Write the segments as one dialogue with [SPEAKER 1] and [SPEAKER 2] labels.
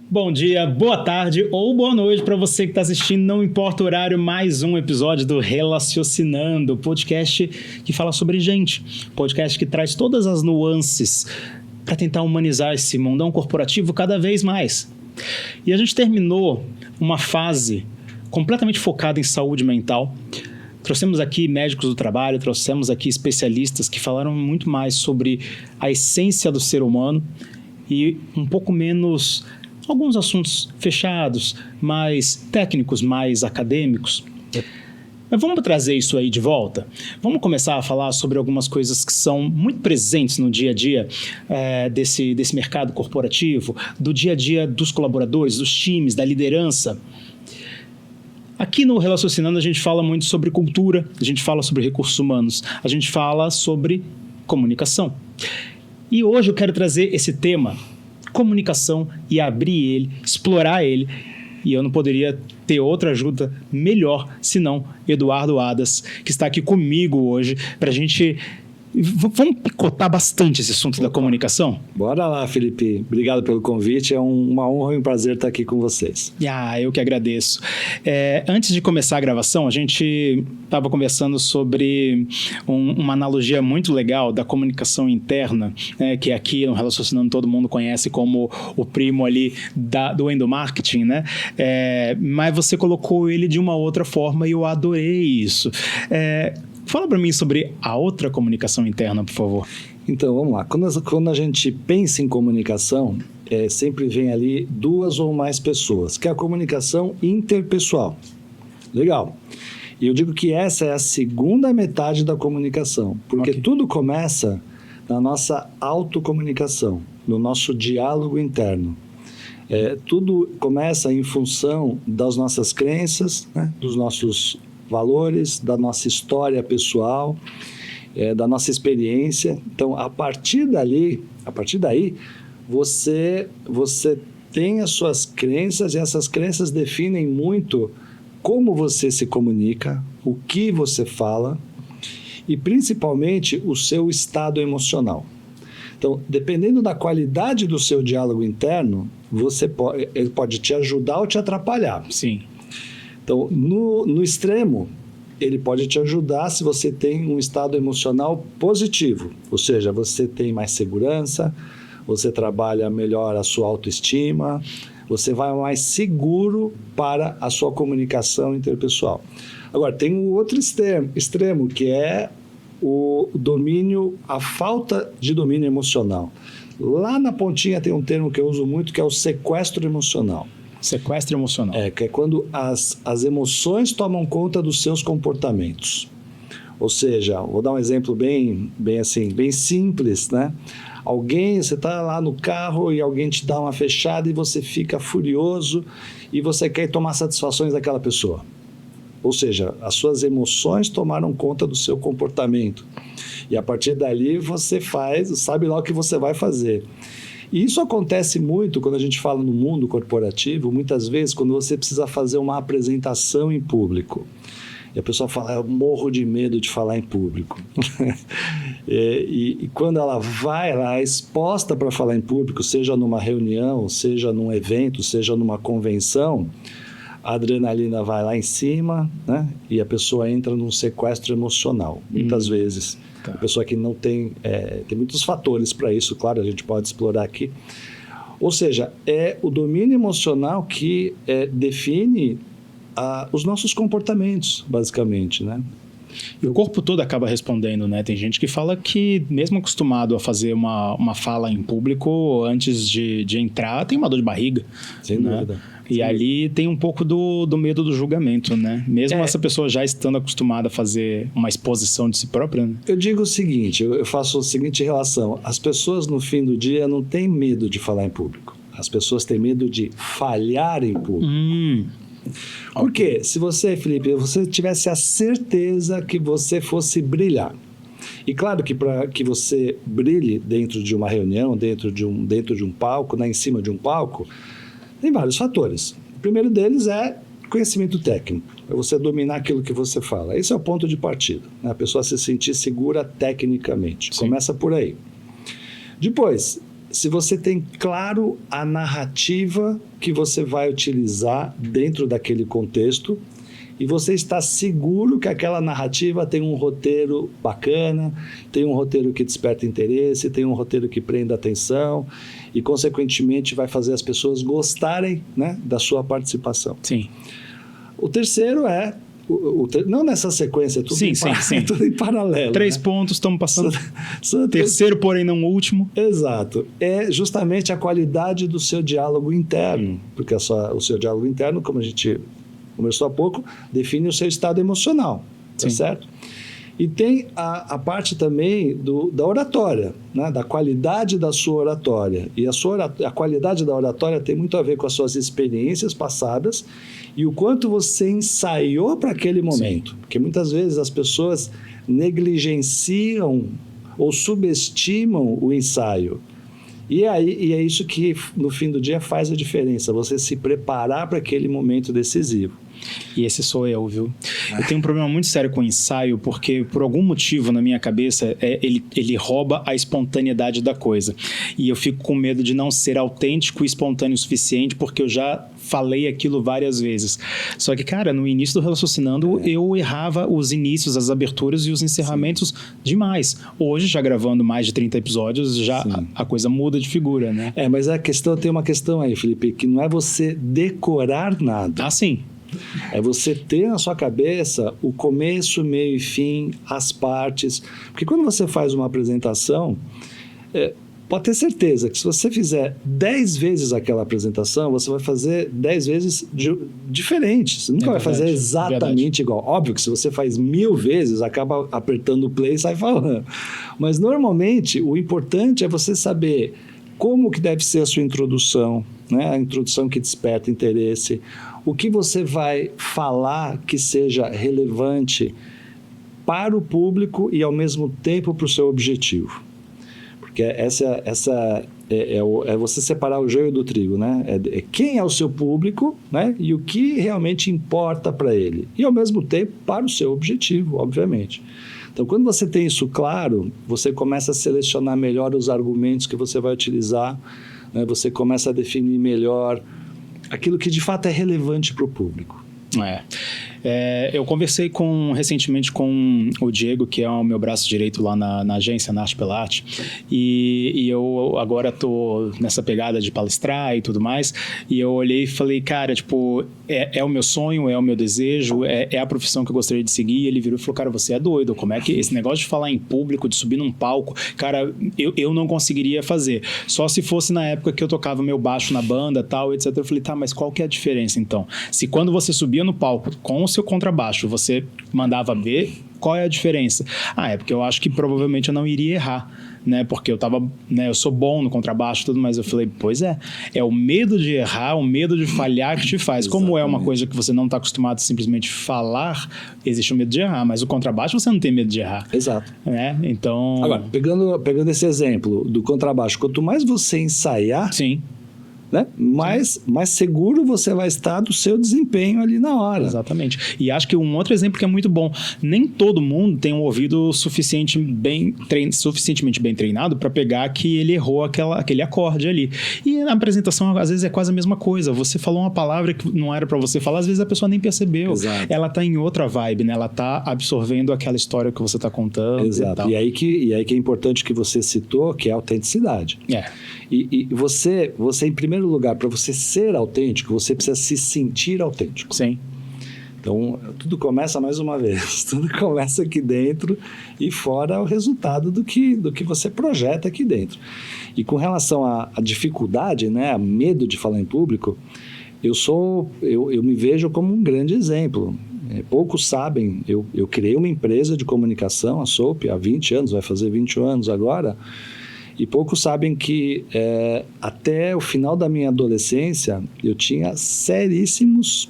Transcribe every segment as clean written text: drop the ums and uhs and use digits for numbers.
[SPEAKER 1] Bom dia, boa tarde ou boa noite para você que está assistindo, não importa o horário, mais um episódio do Relacionando, podcast que fala sobre gente, podcast que traz todas as nuances para tentar humanizar esse mundão corporativo cada vez mais. E a gente terminou uma fase completamente focada em saúde mental. Trouxemos aqui médicos do trabalho, trouxemos aqui especialistas que falaram muito mais sobre a essência do ser humano e um pouco menos alguns assuntos fechados, mais técnicos, mais acadêmicos. Mas vamos trazer isso aí de volta? Vamos começar a falar sobre algumas coisas que são muito presentes no dia a dia desse mercado corporativo, do dia a dia dos colaboradores, dos times, da liderança. Aqui no Relacionando a gente fala muito sobre cultura, a gente fala sobre recursos humanos, a gente fala sobre comunicação. E hoje eu quero trazer esse tema, comunicação, e abrir ele, explorar ele. E eu não poderia ter outra ajuda melhor senão Eduardo Adas, que está aqui comigo hoje para a gente... Vamos picotar bastante esse assunto da comunicação?
[SPEAKER 2] Bora lá, Felipe. Obrigado pelo convite. É uma honra e um prazer estar aqui com vocês.
[SPEAKER 1] Eu que agradeço. Antes de começar a gravação, a gente estava conversando sobre uma analogia muito legal da comunicação interna, que aqui no Relacionando todo mundo conhece como o primo ali do endomarketing, né? Mas você colocou ele de uma outra forma e eu adorei isso. Fala para mim sobre a outra comunicação interna, por favor.
[SPEAKER 2] Então, vamos lá. Quando a gente pensa em comunicação, sempre vem ali duas ou mais pessoas, que é a comunicação interpessoal. Legal. E eu digo que essa é a segunda metade da comunicação, porque tudo começa na nossa autocomunicação, no nosso diálogo interno. Tudo começa em função das nossas crenças, né, dos nossos valores, da nossa história pessoal, da nossa experiência. Então, a partir daí, você tem as suas crenças e essas crenças definem muito como você se comunica, o que você fala e, principalmente, o seu estado emocional. Então, dependendo da qualidade do seu diálogo interno, ele pode te ajudar ou te atrapalhar.
[SPEAKER 1] Sim.
[SPEAKER 2] Então, no extremo, ele pode te ajudar se você tem um estado emocional positivo, ou seja, você tem mais segurança, você trabalha melhor a sua autoestima, você vai mais seguro para a sua comunicação interpessoal. Agora, tem um outro extremo que é o domínio, a falta de domínio emocional. Lá na pontinha tem um termo que eu uso muito, que é o sequestro emocional.
[SPEAKER 1] Sequestro emocional.
[SPEAKER 2] Que é quando as emoções tomam conta dos seus comportamentos. Ou seja, vou dar um exemplo bem simples, né? Você está lá no carro e alguém te dá uma fechada e você fica furioso e você quer tomar satisfações daquela pessoa. Ou seja, as suas emoções tomaram conta do seu comportamento. E a partir dali você sabe lá o que você vai fazer. E isso acontece muito quando a gente fala no mundo corporativo, muitas vezes quando você precisa fazer uma apresentação em público. E a pessoa fala, eu morro de medo de falar em público. e quando ela é exposta para falar em público, seja numa reunião, seja num evento, seja numa convenção, a adrenalina vai lá em cima, né? E a pessoa entra num sequestro emocional, muitas vezes. A pessoa que não tem muitos fatores para isso, claro, a gente pode explorar aqui. Ou seja, é o domínio emocional que define os nossos comportamentos, basicamente, né?
[SPEAKER 1] E o corpo todo acaba respondendo, né? Tem gente que fala que, mesmo acostumado a fazer uma fala em público, antes de entrar, tem uma dor de barriga.
[SPEAKER 2] Sem dúvida.
[SPEAKER 1] E ali tem um pouco do medo do julgamento, né? Mesmo essa pessoa já estando acostumada a fazer uma exposição de si própria, né?
[SPEAKER 2] Eu digo o seguinte, eu faço a seguinte relação. As pessoas, no fim do dia, não têm medo de falar em público. As pessoas têm medo de falhar em público. Por quê? Se você, Felipe, você tivesse a certeza que você fosse brilhar. E claro que para que você brilhe dentro de uma reunião, dentro de um palco, em cima de um palco, tem vários fatores. O primeiro deles é conhecimento técnico, é você dominar aquilo que você fala. Esse é o ponto de partida, né? A pessoa se sentir segura tecnicamente. Sim. Começa por aí. Depois, se você tem claro a narrativa que você vai utilizar dentro daquele contexto e você está seguro que aquela narrativa tem um roteiro bacana, tem um roteiro que desperta interesse, tem um roteiro que prenda atenção e, consequentemente, vai fazer as pessoas gostarem, né, da sua participação.
[SPEAKER 1] Sim.
[SPEAKER 2] O terceiro é, não nessa sequência, tudo,
[SPEAKER 1] sim.
[SPEAKER 2] tudo em paralelo.
[SPEAKER 1] 3 pontos, estamos passando. Terceiro, porém não último.
[SPEAKER 2] Exato. É justamente a qualidade do seu diálogo interno, porque o seu diálogo interno, como a gente conversou há pouco, define o seu estado emocional, tá certo? E tem a parte também da oratória, né? Da qualidade da sua oratória. E a qualidade da oratória tem muito a ver com as suas experiências passadas e o quanto você ensaiou para aquele momento. Sim. Porque muitas vezes as pessoas negligenciam ou subestimam o ensaio. E é isso que, no fim do dia, faz a diferença. Você se preparar para aquele momento decisivo.
[SPEAKER 1] E esse sou eu, viu? Eu tenho um problema muito sério com o ensaio, porque por algum motivo na minha cabeça ele rouba a espontaneidade da coisa. E eu fico com medo de não ser autêntico e espontâneo o suficiente, porque eu já falei aquilo várias vezes. Só que, cara, no início do Raciocinando, eu errava os inícios, as aberturas e os encerramentos demais. Hoje, já gravando mais de 30 episódios, já a coisa muda de figura, né?
[SPEAKER 2] Mas tem uma questão aí, Felipe, que não é você decorar nada.
[SPEAKER 1] Ah, sim.
[SPEAKER 2] É você ter na sua cabeça o começo, meio e fim, as partes. Porque quando você faz uma apresentação, pode ter certeza que se você fizer 10 vezes aquela apresentação, você vai fazer 10 vezes diferente. Você nunca vai fazer exatamente igual. Óbvio que se você faz 1000 vezes, acaba apertando o play e sai falando. Mas normalmente o importante é você saber como que deve ser a sua introdução, né? A introdução que desperta interesse, o que você vai falar que seja relevante para o público e, ao mesmo tempo, para o seu objetivo. Porque essa é você separar o joio do trigo, né? Quem é o seu público, né? E o que realmente importa para ele. E, ao mesmo tempo, para o seu objetivo, obviamente. Então, quando você tem isso claro, você começa a selecionar melhor os argumentos que você vai utilizar, né? Você começa a definir melhor aquilo que de fato é relevante para o público.
[SPEAKER 1] Eu conversei recentemente com o Diego, que é o meu braço direito lá na agência, na Arte pela Arte, e eu agora estou nessa pegada de palestrar e tudo mais, e eu olhei e falei, cara, tipo, é o meu sonho, é o meu desejo, é a profissão que eu gostaria de seguir. E ele virou e falou, cara, você é doido, como é que esse negócio de falar em público, de subir num palco, cara, eu não conseguiria fazer, só se fosse na época que eu tocava meu baixo na banda, tal, etc. Eu falei, tá, mas qual que é a diferença então? Se quando você subia no palco com o seu contrabaixo, você mandava ver, qual é a diferença? É porque eu acho que provavelmente eu não iria errar, né? Porque eu sou bom no contrabaixo e tudo, mas eu falei, pois é o medo de errar, o medo de falhar que te faz. Como é uma coisa que você não está acostumado a simplesmente falar, existe o medo de errar, mas o contrabaixo você não tem medo de errar.
[SPEAKER 2] Exato.
[SPEAKER 1] Né? Então...
[SPEAKER 2] Agora, pegando esse exemplo do contrabaixo, quanto mais você ensaiar...
[SPEAKER 1] Sim.
[SPEAKER 2] Né? Mais seguro você vai estar do seu desempenho ali na hora.
[SPEAKER 1] Exatamente. E acho que um outro exemplo que é muito bom, nem todo mundo tem um ouvido suficientemente bem treinado para pegar que ele errou aquele acorde ali. E na apresentação, às vezes, é quase a mesma coisa. Você falou uma palavra que não era para você falar, às vezes a pessoa nem percebeu.
[SPEAKER 2] Exato.
[SPEAKER 1] Ela está em outra vibe, né? Ela está absorvendo aquela história que você está contando.
[SPEAKER 2] Exato. E aí que é importante que você citou, que é a autenticidade. E você, em primeiro lugar, para você ser autêntico, você precisa se sentir autêntico.
[SPEAKER 1] Sim.
[SPEAKER 2] Então, tudo começa, mais uma vez, tudo começa aqui dentro e fora é o resultado do que você projeta aqui dentro. E com relação à dificuldade, né, a medo de falar em público, eu me vejo como um grande exemplo. Poucos sabem, eu criei uma empresa de comunicação, a SOAP, há 20 anos, vai fazer 20 anos agora. E poucos sabem que até o final da minha adolescência eu tinha seríssimas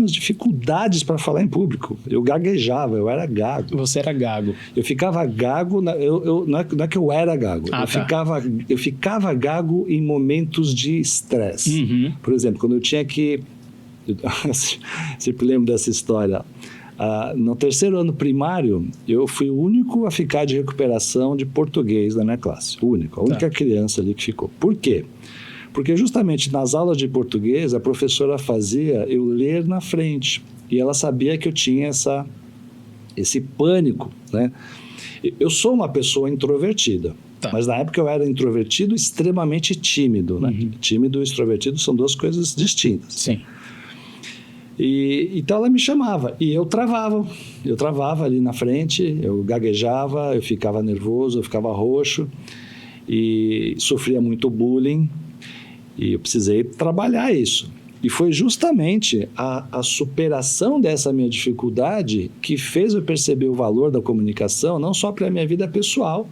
[SPEAKER 2] dificuldades para falar em público. Eu gaguejava, eu era gago.
[SPEAKER 1] Você era gago.
[SPEAKER 2] Eu ficava gago, não é que eu era gago. Eu ficava gago em momentos de estresse.
[SPEAKER 1] Uhum.
[SPEAKER 2] Por exemplo, quando eu tinha que... Eu sempre lembro dessa história. No terceiro ano primário, eu fui o único a ficar de recuperação de português da minha classe. A única criança ali que ficou. Por quê? Porque justamente nas aulas de português, a professora fazia eu ler na frente. E ela sabia que eu tinha esse pânico, né? Eu sou uma pessoa introvertida, mas na época eu era introvertido extremamente tímido, né? Tímido e extrovertido são duas coisas distintas.
[SPEAKER 1] Sim.
[SPEAKER 2] Então ela me chamava e eu travava ali na frente, eu gaguejava, eu ficava nervoso, eu ficava roxo e sofria muito bullying e eu precisei trabalhar isso. E foi justamente a superação dessa minha dificuldade que fez eu perceber o valor da comunicação, não só para a minha vida pessoal,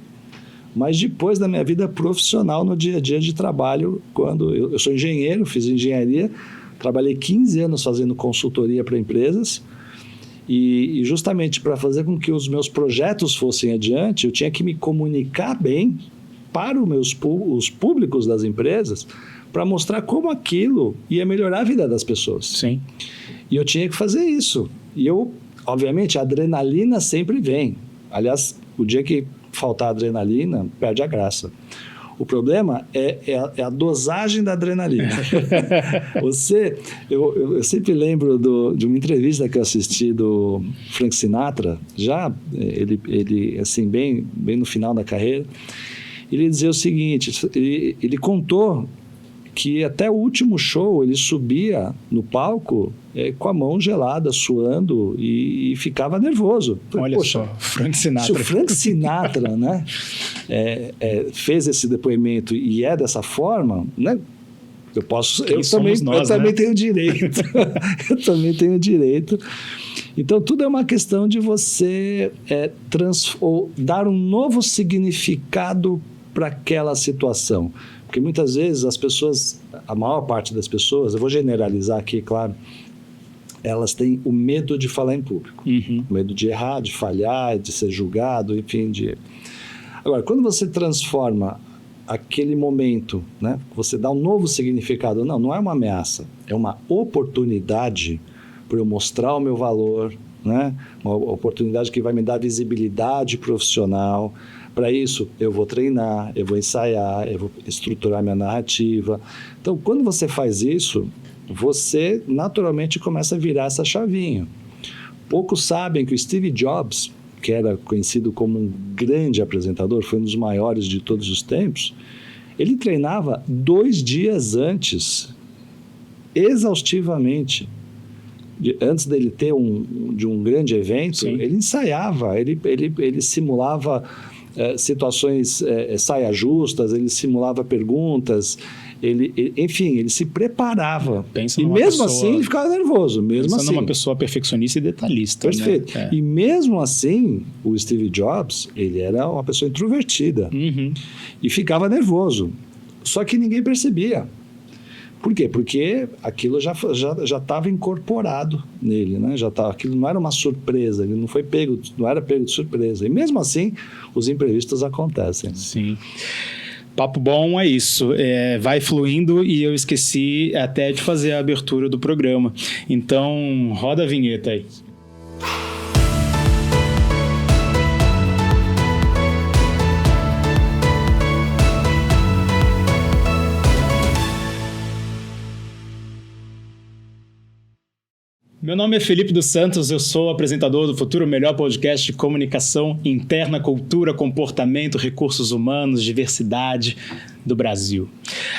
[SPEAKER 2] mas depois da minha vida profissional no dia a dia de trabalho. Quando eu sou engenheiro, fiz engenharia, trabalhei 15 anos fazendo consultoria para empresas e justamente para fazer com que os meus projetos fossem adiante, eu tinha que me comunicar bem para os públicos das empresas para mostrar como aquilo ia melhorar a vida das pessoas.
[SPEAKER 1] Sim.
[SPEAKER 2] E eu tinha que fazer isso. E obviamente, a adrenalina sempre vem. Aliás, o dia que faltar adrenalina, perde a graça. O problema é a dosagem da adrenalina. Eu sempre lembro de uma entrevista que eu assisti do Frank Sinatra, ele assim, bem no final da carreira. Ele dizia o seguinte, ele contou que até o último show ele subia no palco com a mão gelada, suando e ficava nervoso.
[SPEAKER 1] Olha só, Frank Sinatra.
[SPEAKER 2] Se o Frank Sinatra né, fez esse depoimento e é dessa forma, né, eu também tenho direito. Eu também tenho direito. Então, tudo é uma questão de você dar um novo significado para aquela situação. Porque muitas vezes as pessoas, a maior parte das pessoas, eu vou generalizar aqui, claro, elas têm o medo de falar em público. O medo de errar, de falhar, de ser julgado, enfim. Agora, quando você transforma aquele momento, né, você dá um novo significado, não é uma ameaça, é uma oportunidade para eu mostrar o meu valor, né, uma oportunidade que vai me dar visibilidade profissional. Para isso, eu vou treinar, eu vou ensaiar, eu vou estruturar minha narrativa. Então, quando você faz isso, você naturalmente começa a virar essa chavinha. Poucos sabem que o Steve Jobs, que era conhecido como um grande apresentador, foi um dos maiores de todos os tempos, ele treinava 2 dias antes, exaustivamente. Antes dele ter de um grande evento, Sim. Ele ensaiava, ele simulava situações saia justas, ele simulava perguntas, enfim, ele se preparava. E mesmo assim ele ficava nervoso. Pensando
[SPEAKER 1] numa pessoa perfeccionista e detalhista.
[SPEAKER 2] Perfeito. Né? E mesmo assim, o Steve Jobs, ele era uma pessoa introvertida. E ficava nervoso. Só que ninguém percebia. Por quê? Porque aquilo já estava incorporado nele, né? Aquilo não era uma surpresa, ele não era pego de surpresa. E mesmo assim, os imprevistos acontecem.
[SPEAKER 1] Sim. Papo bom é isso, vai fluindo e eu esqueci até de fazer a abertura do programa. Então, roda a vinheta aí. Meu nome é Felipe dos Santos, eu sou apresentador do Futuro Melhor podcast de comunicação interna, cultura, comportamento, recursos humanos, diversidade do Brasil.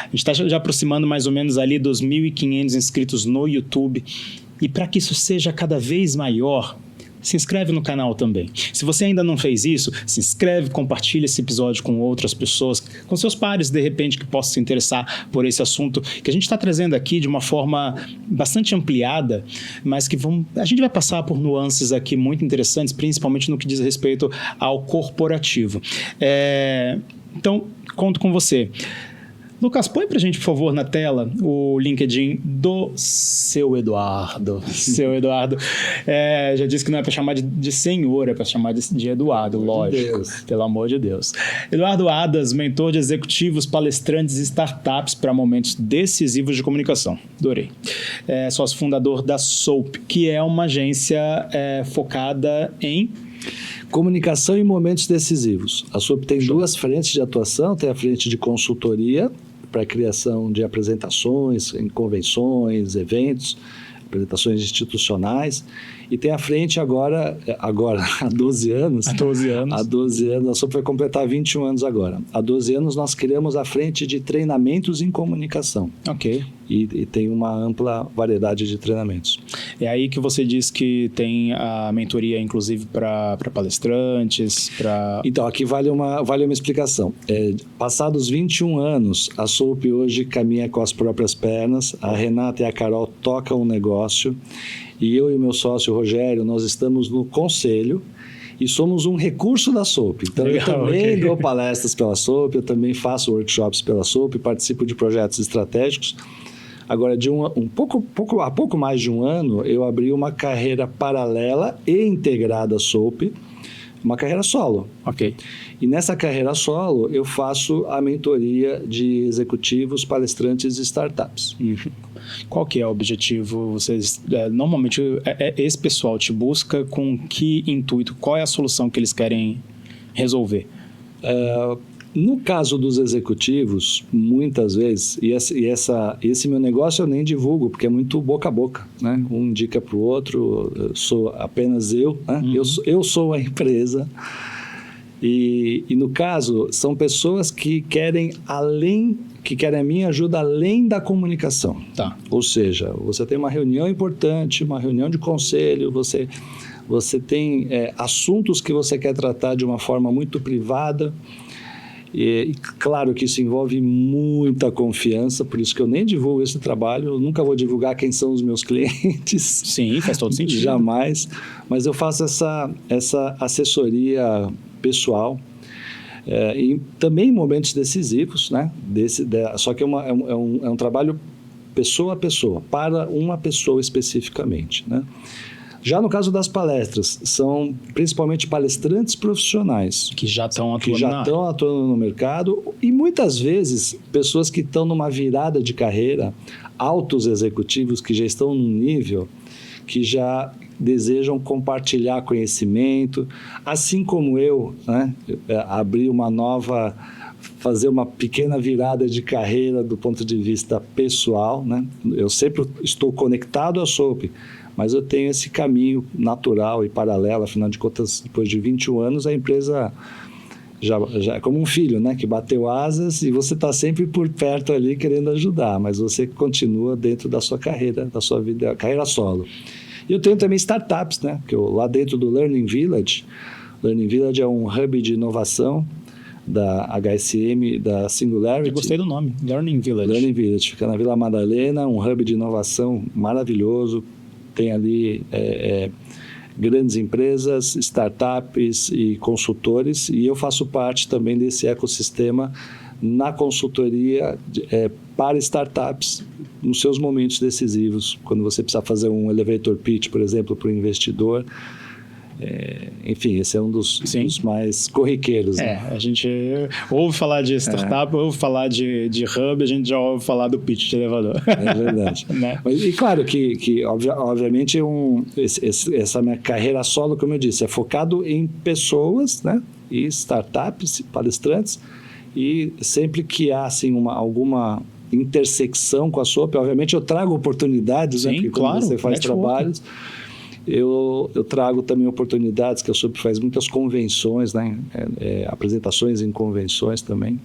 [SPEAKER 1] A gente está já aproximando mais ou menos ali dos 1.500 inscritos no YouTube e para que isso seja cada vez maior, se inscreve no canal também. Se você ainda não fez isso, se inscreve, compartilha esse episódio com outras pessoas, com seus pares, de repente, que possam se interessar por esse assunto que a gente está trazendo aqui de uma forma bastante ampliada, mas que a gente vai passar por nuances aqui muito interessantes, principalmente no que diz respeito ao corporativo. Então, conto com você. Lucas, põe pra gente, por favor, na tela o LinkedIn do seu Eduardo. Seu Eduardo já disse que não é para chamar de senhor, é para chamar de Eduardo, lógico. Pelo amor de Deus. Eduardo Adas, mentor de executivos, palestrantes e startups para momentos decisivos de comunicação. Adorei. Sócio fundador da Soap, que é uma agência focada em
[SPEAKER 2] comunicação em momentos decisivos. A Soap tem duas frentes de atuação, tem a frente de consultoria para a criação de apresentações em convenções, eventos, apresentações institucionais, e tem a frente agora há 12 anos. Há 12 anos, a Soap vai completar 21 anos agora. Há 12 anos nós criamos a frente de treinamentos em comunicação.
[SPEAKER 1] Ok.
[SPEAKER 2] E tem uma ampla variedade de treinamentos.
[SPEAKER 1] É aí que você diz que tem a mentoria, inclusive, para palestrantes, para...
[SPEAKER 2] Então, aqui vale uma explicação. Passados 21 anos, a Soap hoje caminha com as próprias pernas, a Renata e a Carol tocam o negócio, e eu e o meu sócio, o Rogério, nós estamos no conselho, e somos um recurso da Soap. Então, legal, eu também dou palestras pela Soap, eu também faço workshops pela Soap, participo de projetos estratégicos. Agora, há pouco mais de um ano, eu abri uma carreira paralela e integrada à Soap, uma carreira solo.
[SPEAKER 1] Ok.
[SPEAKER 2] E nessa carreira solo, eu faço a mentoria de executivos, palestrantes e startups.
[SPEAKER 1] Uhum. Qual que é o objetivo? Vocês, normalmente, esse pessoal te busca com que intuito? Qual é a solução que eles querem resolver?
[SPEAKER 2] No caso dos executivos, muitas vezes, esse meu negócio eu nem divulgo, porque é muito boca a boca, né? Um indica para o outro, sou apenas eu, né? Uhum. Eu sou a empresa. E no caso, são pessoas que querem a minha ajuda além da comunicação.
[SPEAKER 1] Tá.
[SPEAKER 2] Ou seja, você tem uma reunião importante, uma reunião de conselho, você tem assuntos que você quer tratar de uma forma muito privada. E claro que isso envolve muita confiança, por isso que eu nem divulgo esse trabalho, eu nunca vou divulgar quem são os meus clientes.
[SPEAKER 1] Sim, faz todo sentido.
[SPEAKER 2] Jamais, mas eu faço essa assessoria pessoal, e também em momentos decisivos, né? Só que é um trabalho pessoa a pessoa, para uma pessoa especificamente, né? Já no caso das palestras, são principalmente palestrantes profissionais.
[SPEAKER 1] Que já estão atuando
[SPEAKER 2] no mercado, e muitas vezes pessoas que estão numa virada de carreira, altos executivos que já estão num nível que já desejam compartilhar conhecimento, assim como eu, né, fazer uma pequena virada de carreira do ponto de vista pessoal, né? Eu sempre estou conectado à Soap, mas eu tenho esse caminho natural e paralelo, afinal de contas, depois de 21 anos, a empresa já é como um filho, né? Que bateu asas e você está sempre por perto ali querendo ajudar, mas você continua dentro da sua carreira, da sua vida, carreira solo. E eu tenho também startups, né? Que lá dentro do Learning Village é um hub de inovação da HSM, da Singularity.
[SPEAKER 1] Eu gostei do nome, Learning Village.
[SPEAKER 2] Learning Village, fica na Vila Madalena, um hub de inovação maravilhoso. Tem ali grandes empresas, startups e consultores, e eu faço parte também desse ecossistema na consultoria para startups nos seus momentos decisivos, quando você precisa fazer um elevator pitch, por exemplo, para o investidor. Enfim, esse é um dos mais corriqueiros. Né?
[SPEAKER 1] A gente ouve falar de startup, ouve falar de hub, a gente já ouve falar do pitch de elevador.
[SPEAKER 2] É verdade.
[SPEAKER 1] Né?
[SPEAKER 2] Mas, e claro que obviamente, essa minha carreira solo, como eu disse, é focado em pessoas, né? E startups, palestrantes, e sempre que há assim, alguma intersecção com a Soap, obviamente eu trago oportunidades, né? Porque quando você faz trabalhos... Eu trago também oportunidades, que a Soap faz muitas convenções, né? Apresentações em convenções também.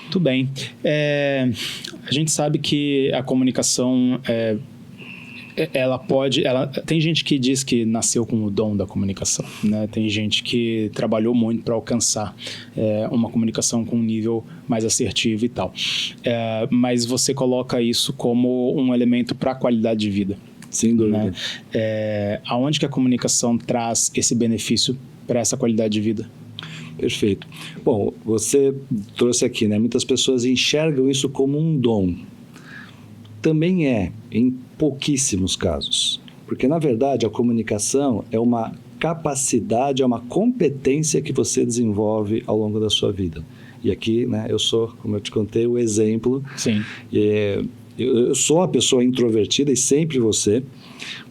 [SPEAKER 1] Muito bem. A gente sabe que a comunicação, tem gente que diz que nasceu com o dom da comunicação, né? Tem gente que trabalhou muito para alcançar uma comunicação com um nível mais assertivo e tal. Mas você coloca isso como um elemento para a qualidade de vida.
[SPEAKER 2] Sem dúvida.
[SPEAKER 1] Né? Aonde que a comunicação traz esse benefício para essa qualidade de vida?
[SPEAKER 2] Perfeito. Bom, você trouxe aqui, né? Muitas pessoas enxergam isso como um dom. Também é, em pouquíssimos casos. Porque, na verdade, a comunicação é uma capacidade, é uma competência que você desenvolve ao longo da sua vida. E aqui, né, eu sou, como eu te contei, o exemplo.
[SPEAKER 1] Sim.
[SPEAKER 2] Eu sou uma pessoa introvertida e sempre você,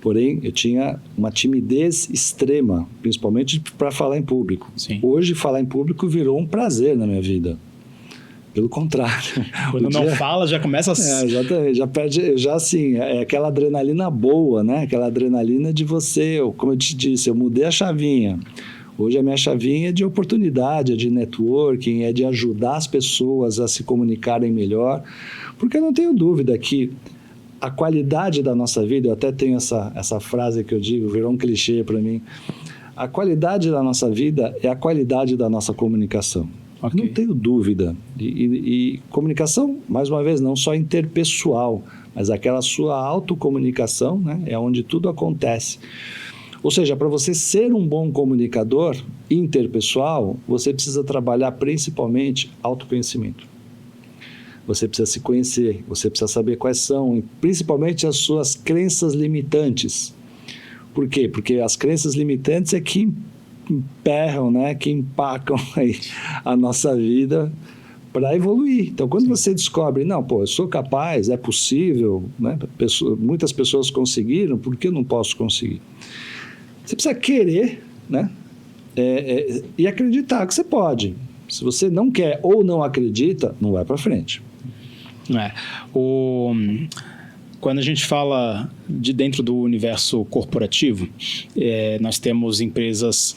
[SPEAKER 2] porém eu tinha uma timidez extrema, principalmente para falar em público.
[SPEAKER 1] Sim.
[SPEAKER 2] Hoje, falar em público virou um prazer na minha vida. Pelo contrário.
[SPEAKER 1] Quando não fala, já começa a...
[SPEAKER 2] exatamente, já perde, já assim, é aquela adrenalina boa, né? Aquela adrenalina de você, como eu te disse, eu mudei a chavinha. Hoje a minha chavinha é de oportunidade, é de networking, é de ajudar as pessoas a se comunicarem melhor, porque eu não tenho dúvida que a qualidade da nossa vida, eu até tenho essa frase que eu digo, virou um clichê para mim, a qualidade da nossa vida é a qualidade da nossa comunicação. Okay. Não tenho dúvida. E comunicação, mais uma vez, não só interpessoal, mas aquela sua autocomunicação, né, é onde tudo acontece. Ou seja, para você ser um bom comunicador interpessoal, você precisa trabalhar principalmente autoconhecimento. Você precisa se conhecer, você precisa saber quais são, principalmente as suas crenças limitantes. Por quê? Porque as crenças limitantes é que emperram, né, que empacam aí a nossa vida para evoluir. Então, quando você descobre, não, eu sou capaz, é possível, né, muitas pessoas conseguiram, por que eu não posso conseguir? Você precisa querer, né, e acreditar que você pode. Se você não quer ou não acredita, não vai para frente.
[SPEAKER 1] Quando a gente fala de dentro do universo corporativo, nós temos empresas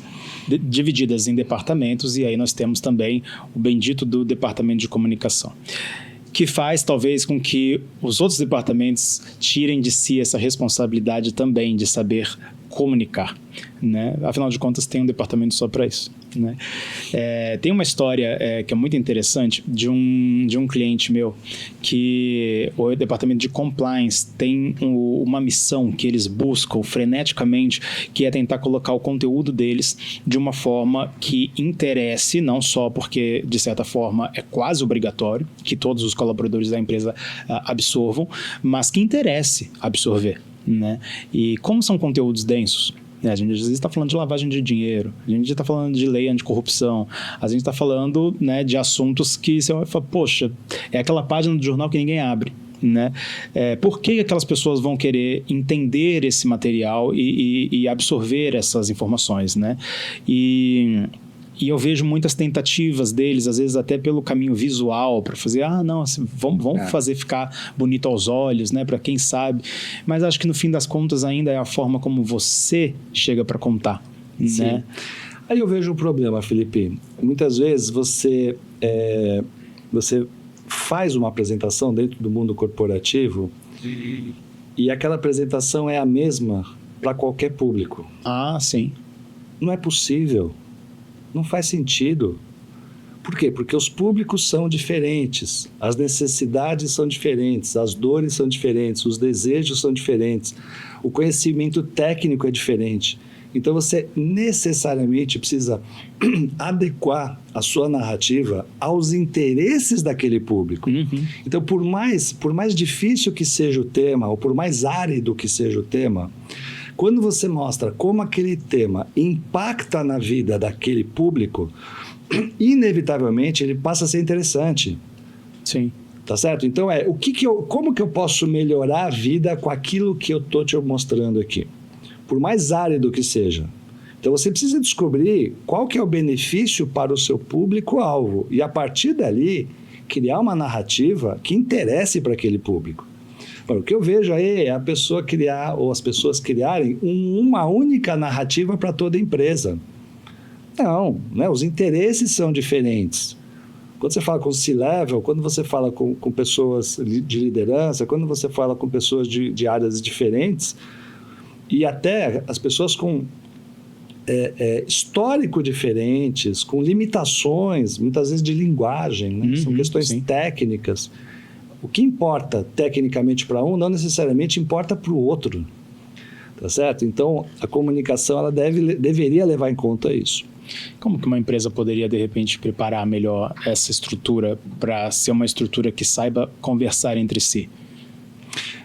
[SPEAKER 1] divididas em departamentos e aí nós temos também o bendito do departamento de comunicação, que faz talvez com que os outros departamentos tirem de si essa responsabilidade também de saber comunicar, né? Afinal de contas, tem um departamento só para isso, né? Tem uma história que é muito interessante de um cliente meu, que o departamento de compliance tem uma missão que eles buscam freneticamente, que é tentar colocar o conteúdo deles de uma forma que interesse, não só porque, de certa forma, é quase obrigatório que todos os colaboradores da empresa absorvam, mas que interesse absorver, né? E como são conteúdos densos, a gente às vezes está falando de lavagem de dinheiro, a gente está falando de lei anticorrupção, a gente está falando, né, de assuntos que você vai falar, poxa, é aquela página do jornal que ninguém abre, né? Por que aquelas pessoas vão querer entender esse material e absorver essas informações, né? E eu vejo muitas tentativas deles, às vezes até pelo caminho visual, para fazer, assim, vamos fazer ficar bonito aos olhos, né, para quem sabe. Mas acho que no fim das contas ainda é a forma como você chega para contar. Sim. Né?
[SPEAKER 2] Aí eu vejo um problema, Felipe. Muitas vezes você faz uma apresentação dentro do mundo corporativo e aquela apresentação é a mesma para qualquer público.
[SPEAKER 1] Sim.
[SPEAKER 2] Não é possível. Não faz sentido. Por quê? Porque os públicos são diferentes, as necessidades são diferentes, as dores são diferentes, os desejos são diferentes, o conhecimento técnico é diferente. Então, você necessariamente precisa adequar a sua narrativa aos interesses daquele público. Uhum. Então, por mais difícil que seja o tema, ou por mais árido que seja o tema, quando você mostra como aquele tema impacta na vida daquele público, inevitavelmente ele passa a ser interessante.
[SPEAKER 1] Sim.
[SPEAKER 2] Tá certo? Então, como que eu posso melhorar a vida com aquilo que eu estou te mostrando aqui? Por mais árido que seja. Então, você precisa descobrir qual que é o benefício para o seu público-alvo. E, a partir dali, criar uma narrativa que interesse para aquele público. O que eu vejo aí é a pessoa criar, ou as pessoas criarem uma única narrativa para toda a empresa. Não, né? Os interesses são diferentes. Quando você fala com o C-Level, quando você fala com pessoas de liderança, quando você fala com pessoas de áreas diferentes, e até as pessoas com histórico diferentes, com limitações, muitas vezes de linguagem, né? São questões técnicas. O que importa tecnicamente para um não necessariamente importa para o outro, tá certo? Então, a comunicação ela deveria levar em conta isso.
[SPEAKER 1] Como que uma empresa poderia, de repente, preparar melhor essa estrutura para ser uma estrutura que saiba conversar entre si?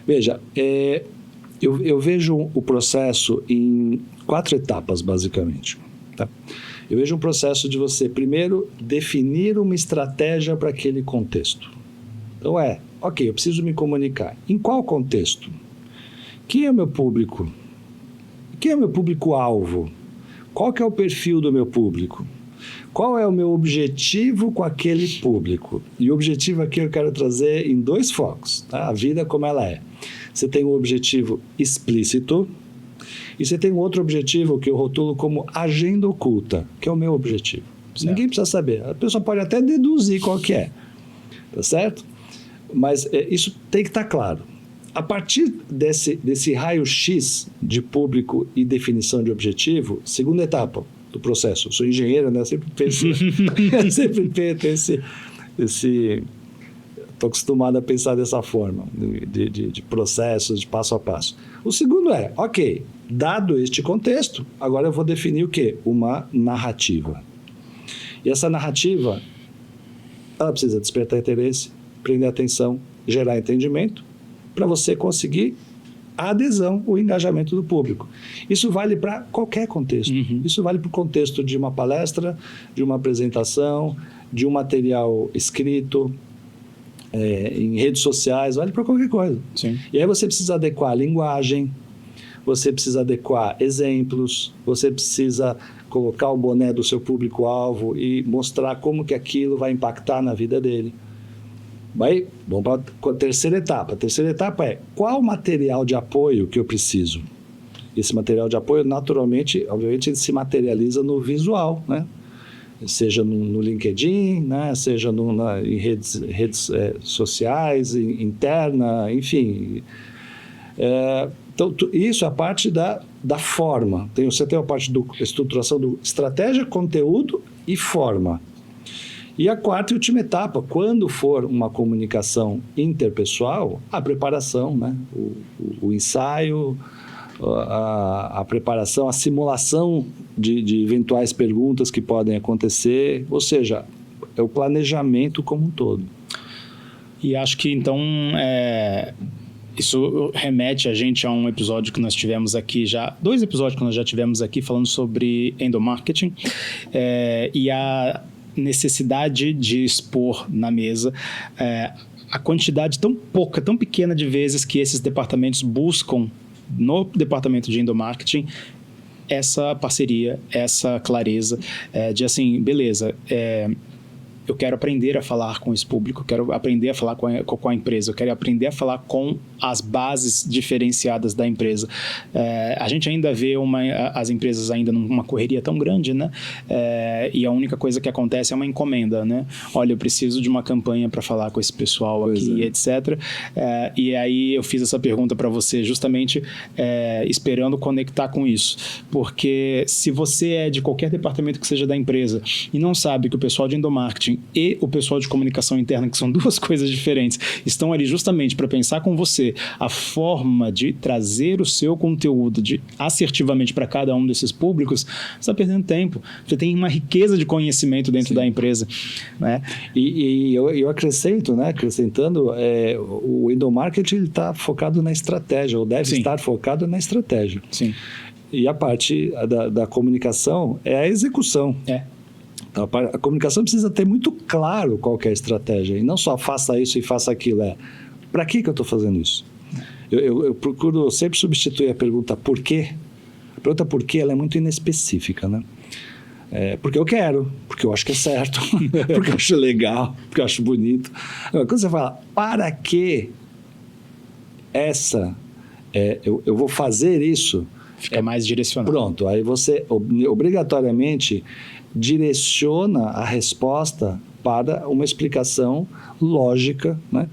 [SPEAKER 2] Veja, eu vejo o processo em 4 etapas, basicamente. Tá? Eu vejo um processo de você, primeiro, definir uma estratégia para aquele contexto. Então ok, eu preciso me comunicar. Em qual contexto? Quem é o meu público? Quem é o meu público-alvo? Qual que é o perfil do meu público? Qual é o meu objetivo com aquele público? E o objetivo aqui eu quero trazer em 2 focos, tá? A vida como ela é. Você tem um objetivo explícito e você tem um outro objetivo que eu rotulo como agenda oculta, que é o meu objetivo. Ninguém precisa saber. A pessoa pode até deduzir qual que é, tá certo? Mas isso tem que estar claro. A partir desse raio-x de público e definição de objetivo, segunda etapa do processo. Eu sou engenheiro, né? Eu sempre penso estou acostumado a pensar dessa forma, de processos, de passo a passo. O segundo ok, dado este contexto, agora eu vou definir o quê? Uma narrativa. E essa narrativa, ela precisa despertar interesse, prender atenção, gerar entendimento, para você conseguir a adesão, o engajamento do público. Isso vale para qualquer contexto. Isso vale para o contexto de uma palestra, de uma apresentação, de um material escrito, em redes sociais, vale para qualquer coisa.
[SPEAKER 1] Sim.
[SPEAKER 2] E aí você precisa adequar a linguagem, você precisa adequar exemplos, você precisa colocar o boné do seu público-alvo e mostrar como que aquilo vai impactar na vida dele. Vamos para a terceira etapa. A terceira etapa é qual material de apoio que eu preciso. Esse material de apoio, naturalmente, obviamente, ele se materializa no visual, né? Seja no LinkedIn, né? Seja em redes sociais, interna, enfim. Então, isso é a parte da forma. Você tem a parte da estruturação do estratégia, conteúdo e forma. E a quarta e última etapa, quando for uma comunicação interpessoal, a preparação, né? O ensaio, a preparação, a simulação de eventuais perguntas que podem acontecer, ou seja, é o planejamento como um todo.
[SPEAKER 1] E acho que, então, isso remete a gente a um episódio que nós tivemos aqui já, 2 episódios que nós já tivemos aqui falando sobre endomarketing e a necessidade de expor na mesa a quantidade tão pouca, tão pequena de vezes que esses departamentos buscam no departamento de endomarketing essa parceria, essa clareza de assim, beleza, eu quero aprender a falar com esse público, eu quero aprender a falar com a empresa, eu quero aprender a falar com as bases diferenciadas da empresa. A gente ainda vê as empresas ainda numa correria tão grande, né? E a única coisa que acontece é uma encomenda, né? Olha, eu preciso de uma campanha para falar com esse pessoal aqui, etc. E aí eu fiz essa pergunta para você justamente esperando conectar com isso. Porque se você é de qualquer departamento que seja da empresa e não sabe que o pessoal de endomarketing e o pessoal de comunicação interna, que são 2 coisas diferentes, estão ali justamente para pensar com você a forma de trazer o seu conteúdo assertivamente para cada um desses públicos, você está perdendo tempo. Você tem uma riqueza de conhecimento dentro da empresa. Né?
[SPEAKER 2] E eu acrescento, né? Acrescentando, o endomarketing está focado na estratégia, ou deve estar focado na estratégia.
[SPEAKER 1] Sim.
[SPEAKER 2] E a parte da comunicação é a execução. Então, a comunicação precisa ter muito claro qual que é a estratégia. E não só faça isso e faça aquilo. Para que eu estou fazendo isso? Eu procuro sempre substituir a pergunta por quê. A pergunta por quê ela é muito inespecífica, né? Porque eu quero, porque eu acho que é certo, porque eu acho legal, porque eu acho bonito. Agora, quando você fala, para que eu vou fazer isso...
[SPEAKER 1] Fica mais direcionado.
[SPEAKER 2] Pronto, aí você obrigatoriamente direciona a resposta para uma explicação lógica, né?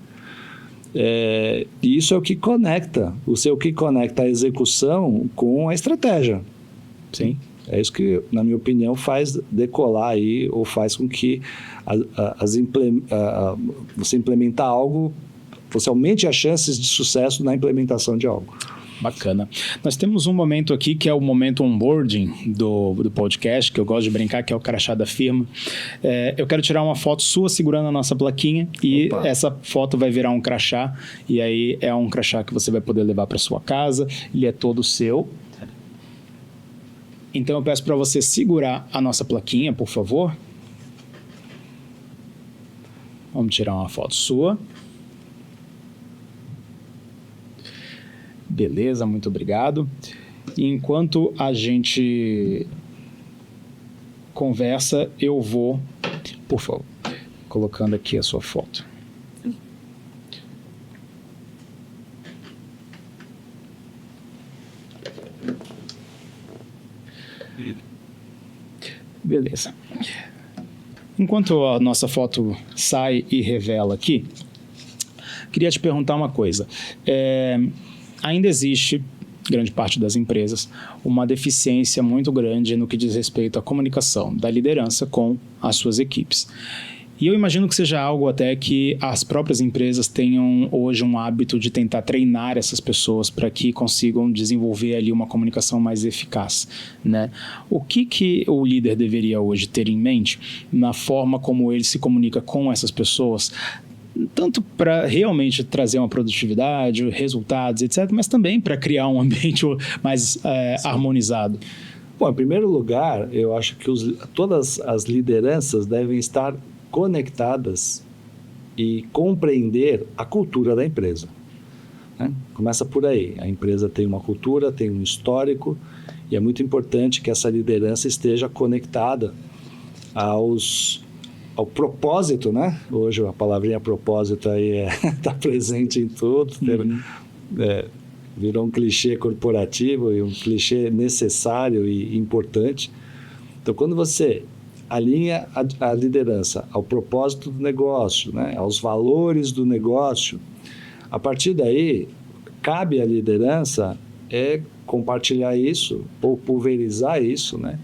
[SPEAKER 2] E isso é o que conecta, que conecta a execução com a estratégia.
[SPEAKER 1] Sim.
[SPEAKER 2] É isso que, na minha opinião, faz decolar aí, ou faz com que você implementar algo, você aumente as chances de sucesso na implementação de algo.
[SPEAKER 1] Bacana. Nós temos um momento aqui que é o momento onboarding do podcast, que eu gosto de brincar, que é o crachá da firma. Eu quero tirar uma foto sua segurando a nossa plaquinha e essa foto vai virar um crachá e aí é um crachá que você vai poder levar para sua casa, ele é todo seu. Então eu peço para você segurar a nossa plaquinha, por favor. Vamos tirar uma foto sua. Beleza, muito obrigado. E enquanto a gente conversa, eu vou, por favor, colocando aqui a sua foto. Beleza. Enquanto a nossa foto sai e revela aqui, queria te perguntar uma coisa. Ainda existe, grande parte das empresas, uma deficiência muito grande no que diz respeito à comunicação da liderança com as suas equipes. E eu imagino que seja algo até que as próprias empresas tenham hoje um hábito de tentar treinar essas pessoas para que consigam desenvolver ali uma comunicação mais eficaz, né? O que o líder deveria hoje ter em mente na forma como ele se comunica com essas pessoas, tanto para realmente trazer uma produtividade, resultados, etc., mas também para criar um ambiente mais harmonizado?
[SPEAKER 2] Bom, em primeiro lugar, eu acho que todas as lideranças devem estar conectadas e compreender a cultura da empresa, né? Começa por aí. A empresa tem uma cultura, tem um histórico, e é muito importante que essa liderança esteja conectada ao propósito, né? Hoje a palavrinha propósito aí está presente em tudo. Virou um clichê corporativo e um clichê necessário e importante. Então, quando você alinha a liderança ao propósito do negócio, né? Aos valores do negócio, a partir daí, cabe à liderança compartilhar isso, ou pulverizar isso, né?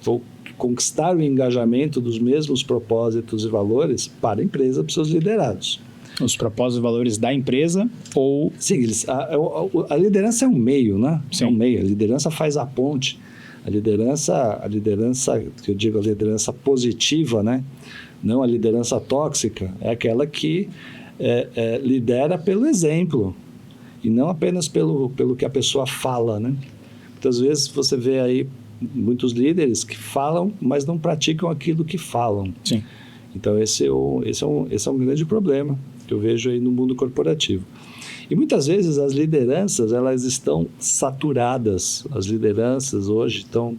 [SPEAKER 2] Ou conquistar o engajamento dos mesmos propósitos e valores para a empresa, para os seus liderados.
[SPEAKER 1] Os propósitos e valores da empresa ou...
[SPEAKER 2] Sim, a liderança é um meio, né?
[SPEAKER 1] Sim.
[SPEAKER 2] É um meio. A liderança faz a ponte. A liderança, que eu digo, a liderança positiva, né? Não a liderança tóxica, é aquela que lidera pelo exemplo e não apenas pelo que a pessoa fala, né? Muitas vezes você vê aí muitos líderes que falam, mas não praticam aquilo que falam.
[SPEAKER 1] Sim.
[SPEAKER 2] Então, esse é um grande problema que eu vejo aí no mundo corporativo. E muitas vezes as lideranças, elas estão saturadas. As lideranças hoje estão...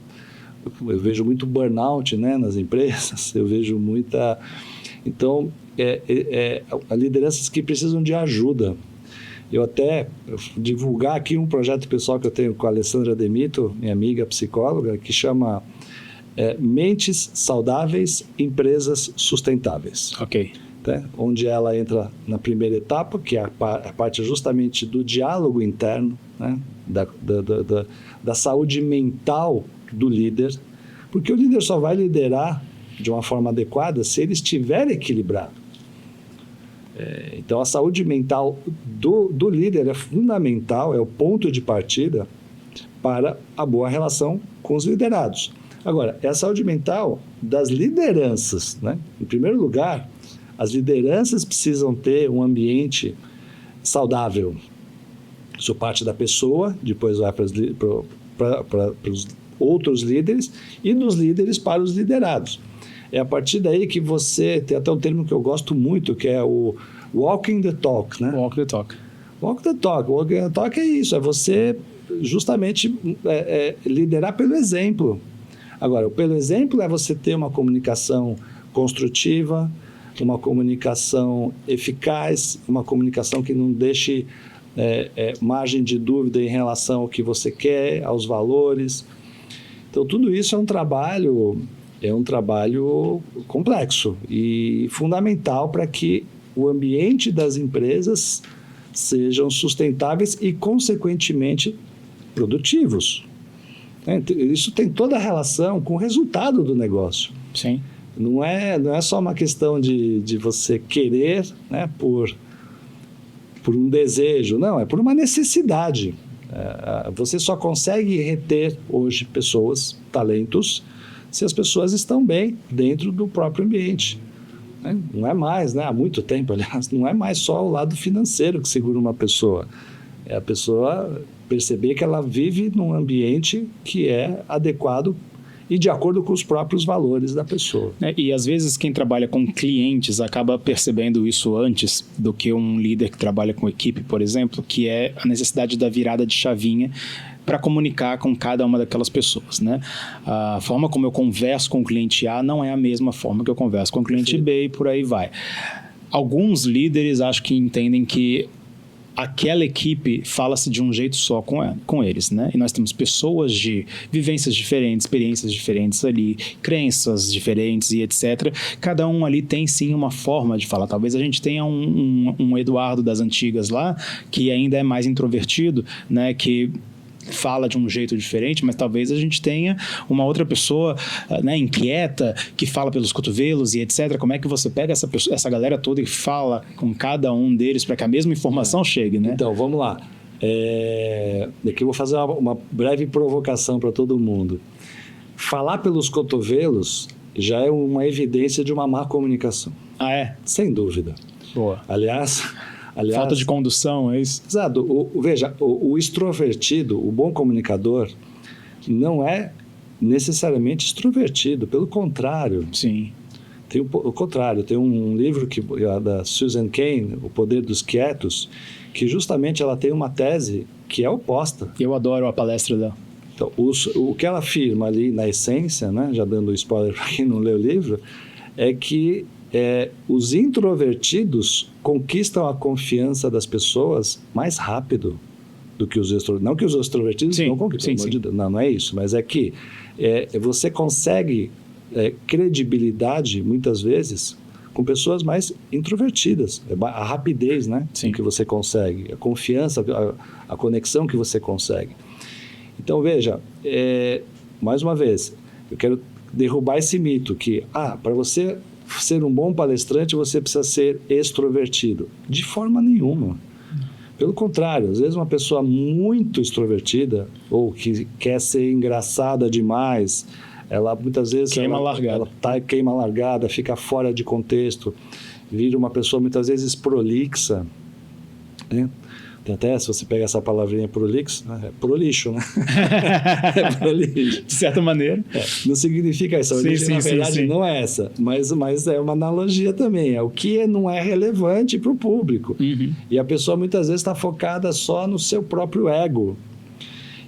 [SPEAKER 2] Eu vejo muito burnout, né, nas empresas, eu vejo muita... Então, há lideranças que precisam de ajuda. Eu até divulgar aqui um projeto pessoal que eu tenho com a Alessandra Demito, minha amiga psicóloga, que chama Mentes Saudáveis, Empresas Sustentáveis.
[SPEAKER 1] Ok.
[SPEAKER 2] Tá? Onde ela entra na primeira etapa, que é a parte justamente do diálogo interno, né? da saúde mental do líder, porque o líder só vai liderar de uma forma adequada se ele estiver equilibrado. Então, a saúde mental do líder é fundamental, é o ponto de partida para a boa relação com os liderados. Agora, é a saúde mental das lideranças, né? Em primeiro lugar, as lideranças precisam ter um ambiente saudável. Isso parte da pessoa, depois vai para os outros líderes e dos líderes para os liderados. É a partir daí que você... Tem até um termo que eu gosto muito, que é o walking the talk, né?
[SPEAKER 1] Walk the talk.
[SPEAKER 2] Walk the talk. Walking the talk é isso, é você justamente liderar pelo exemplo. Agora, pelo exemplo é você ter uma comunicação construtiva, uma comunicação eficaz, uma comunicação que não deixe margem de dúvida em relação ao que você quer, aos valores. Então, tudo isso é um trabalho complexo e fundamental para que o ambiente das empresas sejam sustentáveis e, consequentemente, produtivos. Isso tem toda a relação com o resultado do negócio.
[SPEAKER 1] Sim.
[SPEAKER 2] Não é só uma questão de você querer, né, por um desejo, não, é por uma necessidade. Você só consegue reter hoje pessoas, talentos, se as pessoas estão bem dentro do próprio ambiente. Não é mais, há muito tempo, aliás, não é mais só o lado financeiro que segura uma pessoa. É a pessoa perceber que ela vive num ambiente que é adequado e de acordo com os próprios valores da pessoa.
[SPEAKER 1] E às vezes quem trabalha com clientes acaba percebendo isso antes do que um líder que trabalha com equipe, por exemplo, que é a necessidade da virada de chavinha para comunicar com cada uma daquelas pessoas, né? A forma como eu converso com o cliente A não é a mesma forma que eu converso com o cliente B e por aí vai. Alguns líderes acho que entendem que aquela equipe fala-se de um jeito só com eles, né? E nós temos pessoas de vivências diferentes, experiências diferentes ali, crenças diferentes e etc. Cada um ali tem sim uma forma de falar. Talvez a gente tenha um Eduardo das antigas lá, que ainda é mais introvertido, né? Que fala de um jeito diferente, mas talvez a gente tenha uma outra pessoa, né, inquieta, que fala pelos cotovelos e etc. Como é que você pega essa galera toda e fala com cada um deles para que a mesma informação chegue, né?
[SPEAKER 2] Então, vamos lá. Aqui eu vou fazer uma breve provocação para todo mundo. Falar pelos cotovelos já é uma evidência de uma má comunicação.
[SPEAKER 1] Ah, é?
[SPEAKER 2] Sem dúvida.
[SPEAKER 1] Boa.
[SPEAKER 2] Aliás,
[SPEAKER 1] falta de condução, é isso?
[SPEAKER 2] Exato. Veja, o extrovertido, o bom comunicador, não é necessariamente extrovertido, pelo contrário.
[SPEAKER 1] Sim.
[SPEAKER 2] O contrário, tem um livro da Susan Cain, O Poder dos Quietos, que justamente ela tem uma tese que é oposta.
[SPEAKER 1] Eu adoro a palestra dela.
[SPEAKER 2] Então, o que ela afirma ali na essência, né, já dando spoiler para quem não leu o livro, é que os introvertidos conquistam a confiança das pessoas mais rápido do que os extrovertidos. Não que os extrovertidos não conquistam, não é isso, mas é que você consegue credibilidade, muitas vezes, com pessoas mais introvertidas. A rapidez, né, que você consegue, a confiança, a conexão que você consegue. Então, veja, mais uma vez, eu quero derrubar esse mito que, para você ser um bom palestrante, você precisa ser extrovertido. De forma nenhuma. Pelo contrário, às vezes uma pessoa muito extrovertida, ou que quer ser engraçada demais, ela muitas vezes...
[SPEAKER 1] Queima largada.
[SPEAKER 2] Queima largada, fica fora de contexto, vira uma pessoa muitas vezes prolixa, né? Tem até, se você pega essa palavrinha prolixo, é prolixo, né? É prolixo.
[SPEAKER 1] De certa maneira.
[SPEAKER 2] Não significa isso. A origem, na verdade, não é essa. Mas é uma analogia também. É o que não é relevante para o público.
[SPEAKER 1] Uhum.
[SPEAKER 2] E a pessoa, muitas vezes, está focada só no seu próprio ego.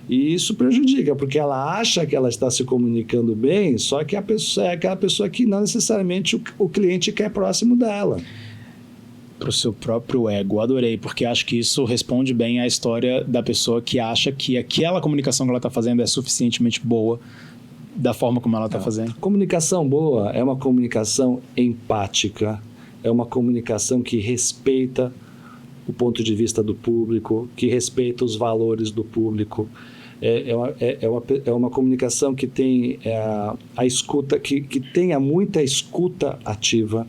[SPEAKER 2] E isso prejudica, porque ela acha que ela está se comunicando bem, só que a pessoa é aquela pessoa que não necessariamente o cliente quer próximo dela.
[SPEAKER 1] Para o seu próprio ego. Adorei, porque acho que isso responde bem à história da pessoa que acha que aquela comunicação que ela está fazendo é suficientemente boa da forma como ela está fazendo.
[SPEAKER 2] Comunicação boa é uma comunicação empática, é uma comunicação que respeita o ponto de vista do público, que respeita os valores do público. É uma comunicação que tem a escuta, que tenha muita escuta ativa.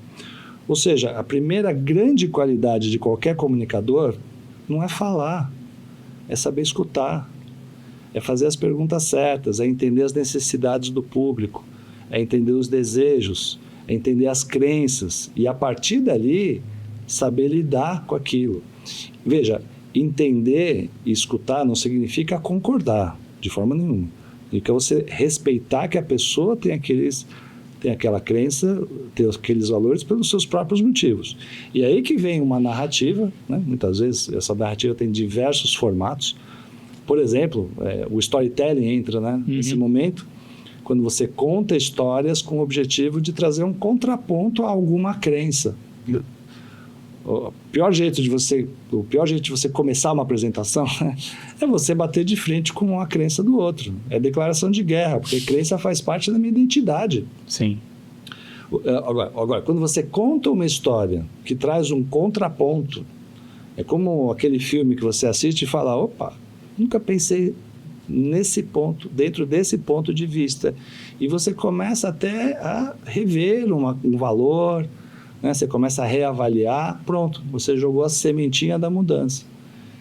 [SPEAKER 2] Ou seja, a primeira grande qualidade de qualquer comunicador não é falar, é saber escutar, é fazer as perguntas certas, é entender as necessidades do público, é entender os desejos, é entender as crenças e, a partir dali, saber lidar com aquilo. Veja, entender e escutar não significa concordar, de forma nenhuma. Significa você respeitar que a pessoa tem aquela crença, tem aqueles valores pelos seus próprios motivos. E aí que vem uma narrativa, né? Muitas vezes essa narrativa tem diversos formatos. Por exemplo, o storytelling entra, né? Nesse momento, quando você conta histórias com o objetivo de trazer um contraponto a alguma crença. O pior jeito de você começar uma apresentação é você bater de frente com a crença do outro. É declaração de guerra, porque crença faz parte da minha identidade.
[SPEAKER 1] Sim.
[SPEAKER 2] Agora, quando você conta uma história que traz um contraponto, é como aquele filme que você assiste e fala, opa, nunca pensei nesse ponto, dentro desse ponto de vista. E você começa até a rever um valor, né? Você começa a reavaliar, pronto, você jogou a sementinha da mudança.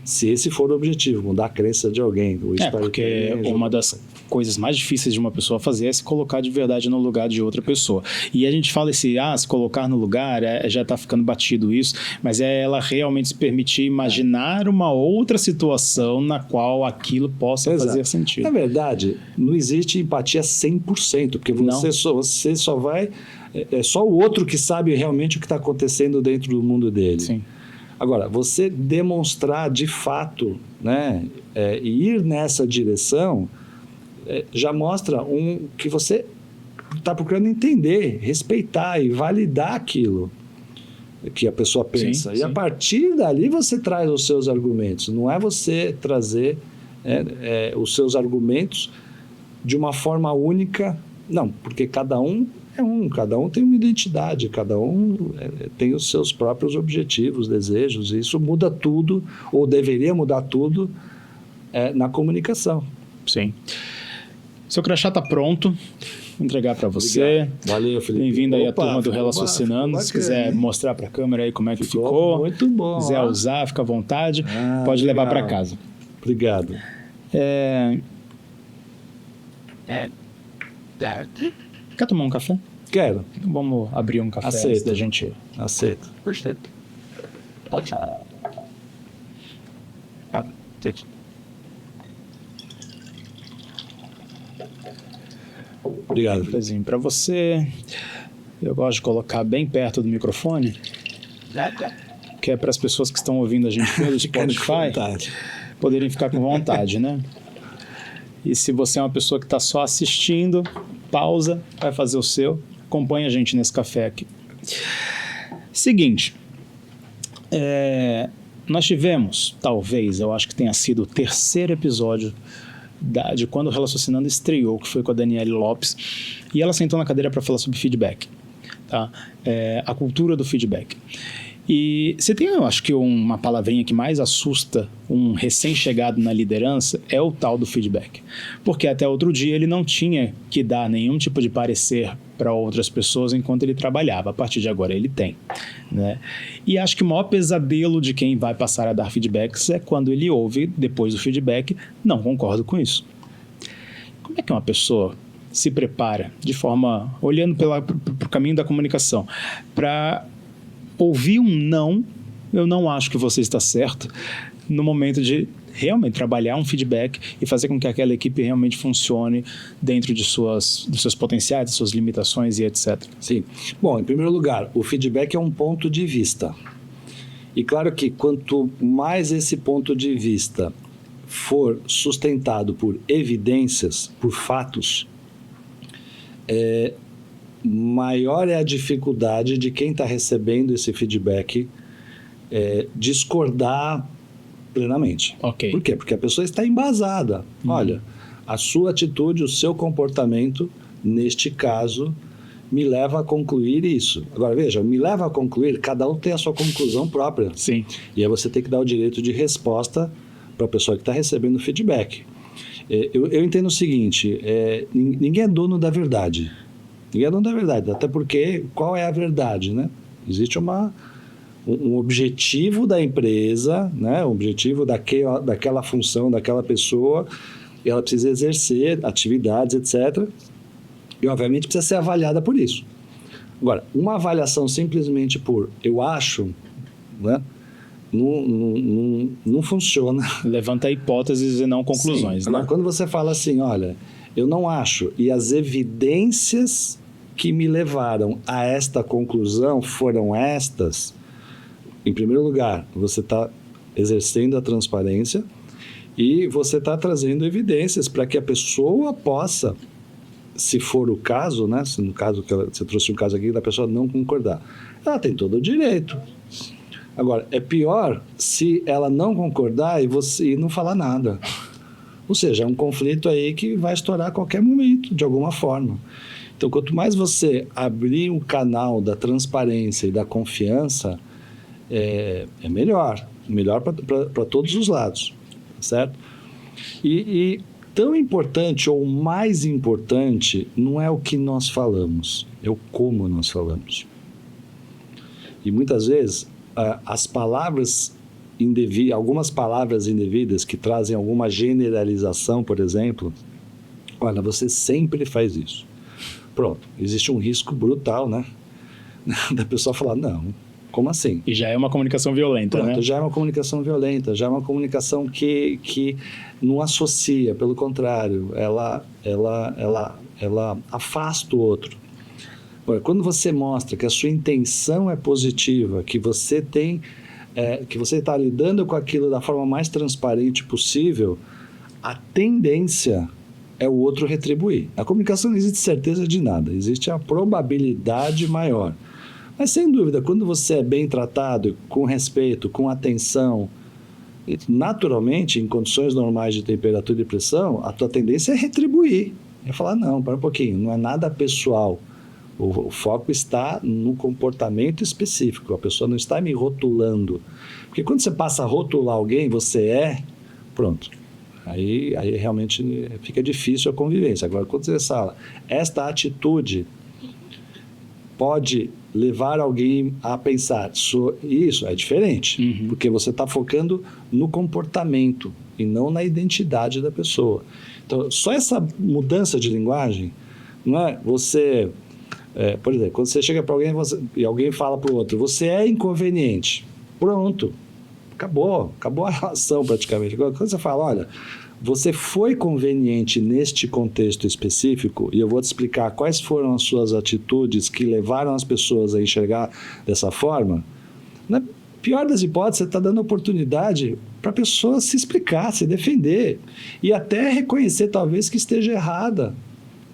[SPEAKER 2] Se esse for o objetivo, mudar a crença de alguém.
[SPEAKER 1] Porque uma das coisas mais difíceis de uma pessoa fazer é se colocar de verdade no lugar de outra pessoa. E a gente fala se colocar no lugar, já está ficando batido isso, mas é ela realmente se permitir imaginar uma outra situação na qual aquilo possa fazer sentido.
[SPEAKER 2] Na verdade, não existe empatia 100%, porque você só vai... É só o outro que sabe realmente o que está acontecendo dentro do mundo dele.
[SPEAKER 1] Sim.
[SPEAKER 2] Agora, você demonstrar de fato, né, e ir nessa direção, já mostra que você está procurando entender, respeitar e validar aquilo que a pessoa pensa.
[SPEAKER 1] Sim,
[SPEAKER 2] e a partir dali você traz os seus argumentos. Não é você trazer os seus argumentos de uma forma única. Não, porque cada um cada um tem uma identidade, cada um tem os seus próprios objetivos, desejos, e isso muda tudo, ou deveria mudar tudo, na comunicação.
[SPEAKER 1] Sim. Seu crachá está pronto, vou entregar para você.
[SPEAKER 2] Obrigado. Valeu, Felipe.
[SPEAKER 1] Bem-vindo aí à turma do Relaciocinando. Se quiser mostrar para a câmera aí como é que ficou.
[SPEAKER 2] Muito bom.
[SPEAKER 1] Se quiser usar, fica à vontade. Pode levar para casa.
[SPEAKER 2] Obrigado.
[SPEAKER 1] Quer tomar um café?
[SPEAKER 2] Quero.
[SPEAKER 1] Então vamos abrir um café
[SPEAKER 2] Aceito.
[SPEAKER 1] antes da gente...
[SPEAKER 2] Aceito.
[SPEAKER 1] Perfeito. Pode.
[SPEAKER 2] Obrigado.
[SPEAKER 1] Cafezinho para você. Eu gosto de colocar bem perto do microfone, que é para as pessoas que estão ouvindo a gente pelo Spotify poderem ficar com vontade, né? E se você é uma pessoa que está só assistindo, pausa, vai fazer o seu, acompanha a gente nesse café aqui. Seguinte, nós tivemos, talvez, eu acho que tenha sido o terceiro episódio de quando o Relaciocinando estreou, que foi com a Daniele Lopes, e ela sentou na cadeira para falar sobre feedback, tá? A cultura do feedback. E você tem, eu acho que uma palavrinha que mais assusta um recém-chegado na liderança é o tal do feedback. Porque até outro dia ele não tinha que dar nenhum tipo de parecer para outras pessoas enquanto ele trabalhava. A partir de agora ele tem, né? E acho que o maior pesadelo de quem vai passar a dar feedbacks é quando ele ouve, depois do feedback, não concordo com isso. Como é que uma pessoa se prepara de forma, olhando para o caminho da comunicação, para ouvir um não, eu não acho que você está certo, no momento de realmente trabalhar um feedback e fazer com que aquela equipe realmente funcione dentro dos seus potenciais, das suas limitações e etc.
[SPEAKER 2] Sim. Bom, em primeiro lugar, o feedback é um ponto de vista. E claro que quanto mais esse ponto de vista for sustentado por evidências, por fatos, maior é a dificuldade de quem está recebendo esse feedback discordar plenamente.
[SPEAKER 1] Ok.
[SPEAKER 2] Por quê? Porque a pessoa está embasada. Olha, a sua atitude, o seu comportamento, neste caso, me leva a concluir isso. Agora, veja, me leva a concluir, cada um tem a sua conclusão própria.
[SPEAKER 1] Sim.
[SPEAKER 2] E aí você tem que dar o direito de resposta para a pessoa que está recebendo o feedback. Eu entendo o seguinte, ninguém é dono da verdade. Ninguém é dono da verdade, até porque qual é a verdade, né? Existe um objetivo da empresa, né? Um objetivo daquela função, daquela pessoa, e ela precisa exercer atividades, etc. E, obviamente, precisa ser avaliada por isso. Agora, uma avaliação simplesmente por eu acho, né? Não funciona.
[SPEAKER 1] Levanta hipóteses e não conclusões.
[SPEAKER 2] Sim.
[SPEAKER 1] Né?
[SPEAKER 2] Agora, quando você fala assim, olha, eu não acho, e as evidências que me levaram a esta conclusão foram estas, em primeiro lugar, você está exercendo a transparência e você está trazendo evidências para que a pessoa possa, se for o caso, né? Se no caso que você trouxe um caso aqui da pessoa não concordar, ela tem todo o direito. Agora, é pior se ela não concordar e não falar nada. Ou seja, é um conflito aí que vai estourar a qualquer momento, de alguma forma. Então, quanto mais você abrir um canal da transparência e da confiança, é melhor. Melhor para todos os lados, certo? E tão importante ou mais importante não é o que nós falamos, é o como nós falamos. E muitas vezes as palavras algumas palavras indevidas que trazem alguma generalização, por exemplo, olha, você sempre faz isso. Pronto, existe um risco brutal, né? Da pessoa falar, não, como assim?
[SPEAKER 1] E já é uma comunicação violenta,
[SPEAKER 2] Pronto,
[SPEAKER 1] né?
[SPEAKER 2] já é uma comunicação violenta, já é uma comunicação que não associa, pelo contrário, ela afasta o outro. Agora, quando você mostra que a sua intenção é positiva, que você tem, que você está lidando com aquilo da forma mais transparente possível, a tendência é o outro retribuir. Na comunicação não existe certeza de nada, existe a probabilidade maior. Mas, sem dúvida, quando você é bem tratado, com respeito, com atenção, naturalmente, em condições normais de temperatura e pressão, a tua tendência é retribuir. É falar, não, para um pouquinho, não é nada pessoal. O foco está no comportamento específico. A pessoa não está me rotulando. Porque quando você passa a rotular alguém, pronto. Aí realmente fica difícil a convivência. Agora, quando você fala, esta atitude pode levar alguém a pensar, isso é diferente, porque você está focando no comportamento e não na identidade da pessoa. Então, só essa mudança de linguagem, não é você... por exemplo, quando você chega para alguém e alguém fala para o outro, você é inconveniente. Pronto, acabou a relação praticamente. Quando você fala, olha, você foi conveniente neste contexto específico e eu vou te explicar quais foram as suas atitudes que levaram as pessoas a enxergar dessa forma, na pior das hipóteses, você está dando oportunidade para a pessoa se explicar, se defender e até reconhecer talvez que esteja errada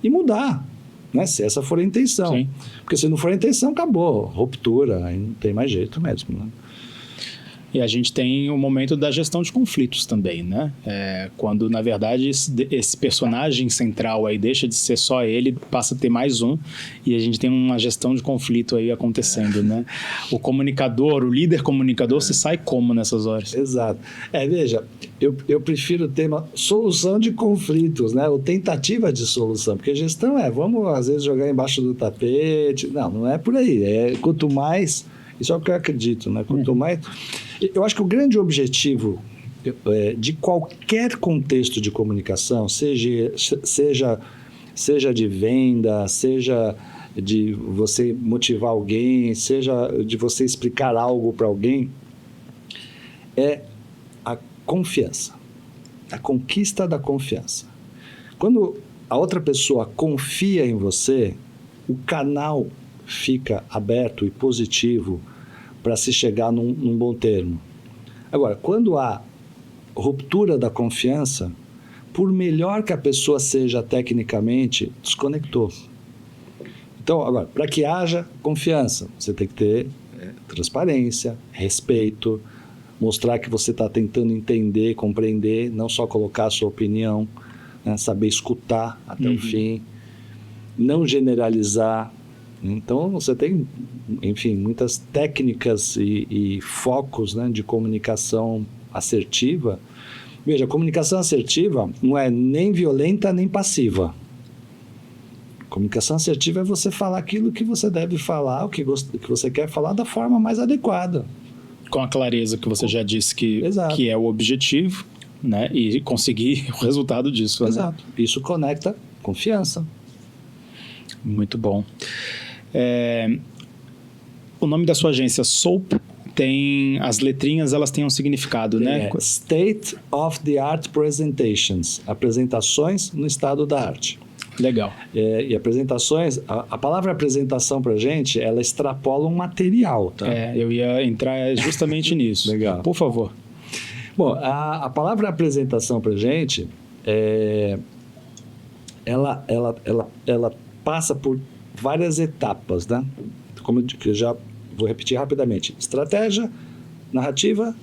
[SPEAKER 2] e mudar. Né? Se essa for a intenção.
[SPEAKER 1] Sim.
[SPEAKER 2] Porque se não for a intenção, acabou. Ruptura, aí não tem mais jeito mesmo. Né?
[SPEAKER 1] E a gente tem o momento da gestão de conflitos também, né? Quando, na verdade, esse personagem central aí deixa de ser só ele, passa a ter mais um, e a gente tem uma gestão de conflito aí acontecendo, né? O comunicador, o líder comunicador, se sai como nessas horas?
[SPEAKER 2] Exato. Veja, eu prefiro o tema solução de conflitos, né? Ou tentativa de solução, porque gestão vamos às vezes jogar embaixo do tapete. Não é por aí. Quanto mais... Isso é o que eu acredito, né? Quanto mais... Eu acho que o grande objetivo de qualquer contexto de comunicação, seja de venda, seja de você motivar alguém, seja de você explicar algo para alguém, é a confiança, a conquista da confiança. Quando a outra pessoa confia em você, o canal fica aberto e positivo para se chegar num bom termo. Agora, quando há ruptura da confiança, por melhor que a pessoa seja tecnicamente, desconectou. Então, agora, para que haja confiança, você tem que ter transparência, respeito, mostrar que você está tentando entender, compreender, não só colocar a sua opinião, né, saber escutar até o fim, não generalizar. Então, você tem, enfim, muitas técnicas e focos, né, de comunicação assertiva. Veja, a comunicação assertiva não é nem violenta nem passiva. Comunicação assertiva é você falar aquilo que você deve falar, o que você quer falar da forma mais adequada.
[SPEAKER 1] Com a clareza que você já disse que é o objetivo, né, e conseguir o resultado disso.
[SPEAKER 2] Exato. Né? Isso conecta confiança.
[SPEAKER 1] Muito bom. O nome da sua agência, SOAP, tem as letrinhas, elas têm um significado, né?
[SPEAKER 2] State of the Art Presentations, apresentações no estado da arte.
[SPEAKER 1] Legal.
[SPEAKER 2] E apresentações, a palavra apresentação para a gente, ela extrapola um material, tá?
[SPEAKER 1] Eu ia entrar justamente nisso.
[SPEAKER 2] Legal.
[SPEAKER 1] Por favor.
[SPEAKER 2] Bom, a palavra apresentação para a gente, ela passa por várias etapas, né? Como eu já vou repetir rapidamente. Estratégia, narrativa,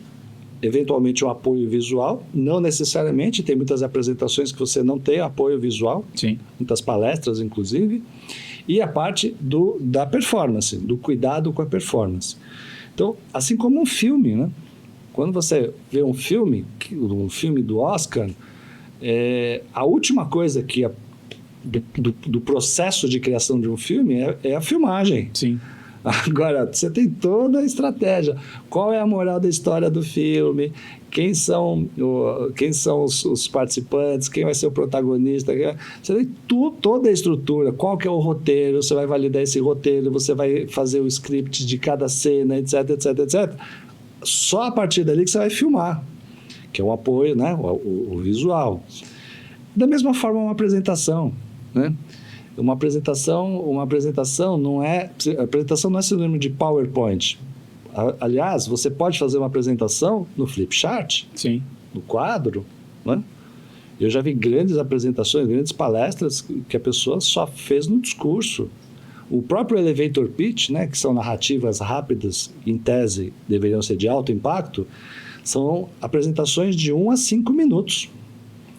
[SPEAKER 2] eventualmente o apoio visual. Não necessariamente, tem muitas apresentações que você não tem apoio visual.
[SPEAKER 1] Sim.
[SPEAKER 2] Muitas palestras, inclusive. E a parte da performance, do cuidado com a performance. Então, assim como um filme, né? Quando você vê um filme do Oscar, a última coisa que do processo de criação de um filme é a filmagem.
[SPEAKER 1] Sim.
[SPEAKER 2] Agora, você tem toda a estratégia. Qual é a moral da história do filme? Quem são os participantes? Quem vai ser o protagonista? Você tem toda a estrutura. Qual que é o roteiro? Você vai validar esse roteiro, você vai fazer o script de cada cena, etc, etc, etc. Só a partir dali que você vai filmar, que é o apoio, né? o visual. Da mesma forma, uma apresentação, né? Uma apresentação não é sinônimo de PowerPoint. Aliás, você pode fazer uma apresentação no Flipchart,
[SPEAKER 1] Sim.
[SPEAKER 2] no quadro, né? Eu já vi grandes apresentações, grandes palestras que a pessoa só fez no discurso. O próprio elevator pitch, né, que são narrativas rápidas, em tese deveriam ser de alto impacto, são apresentações de 1 a 5 minutos.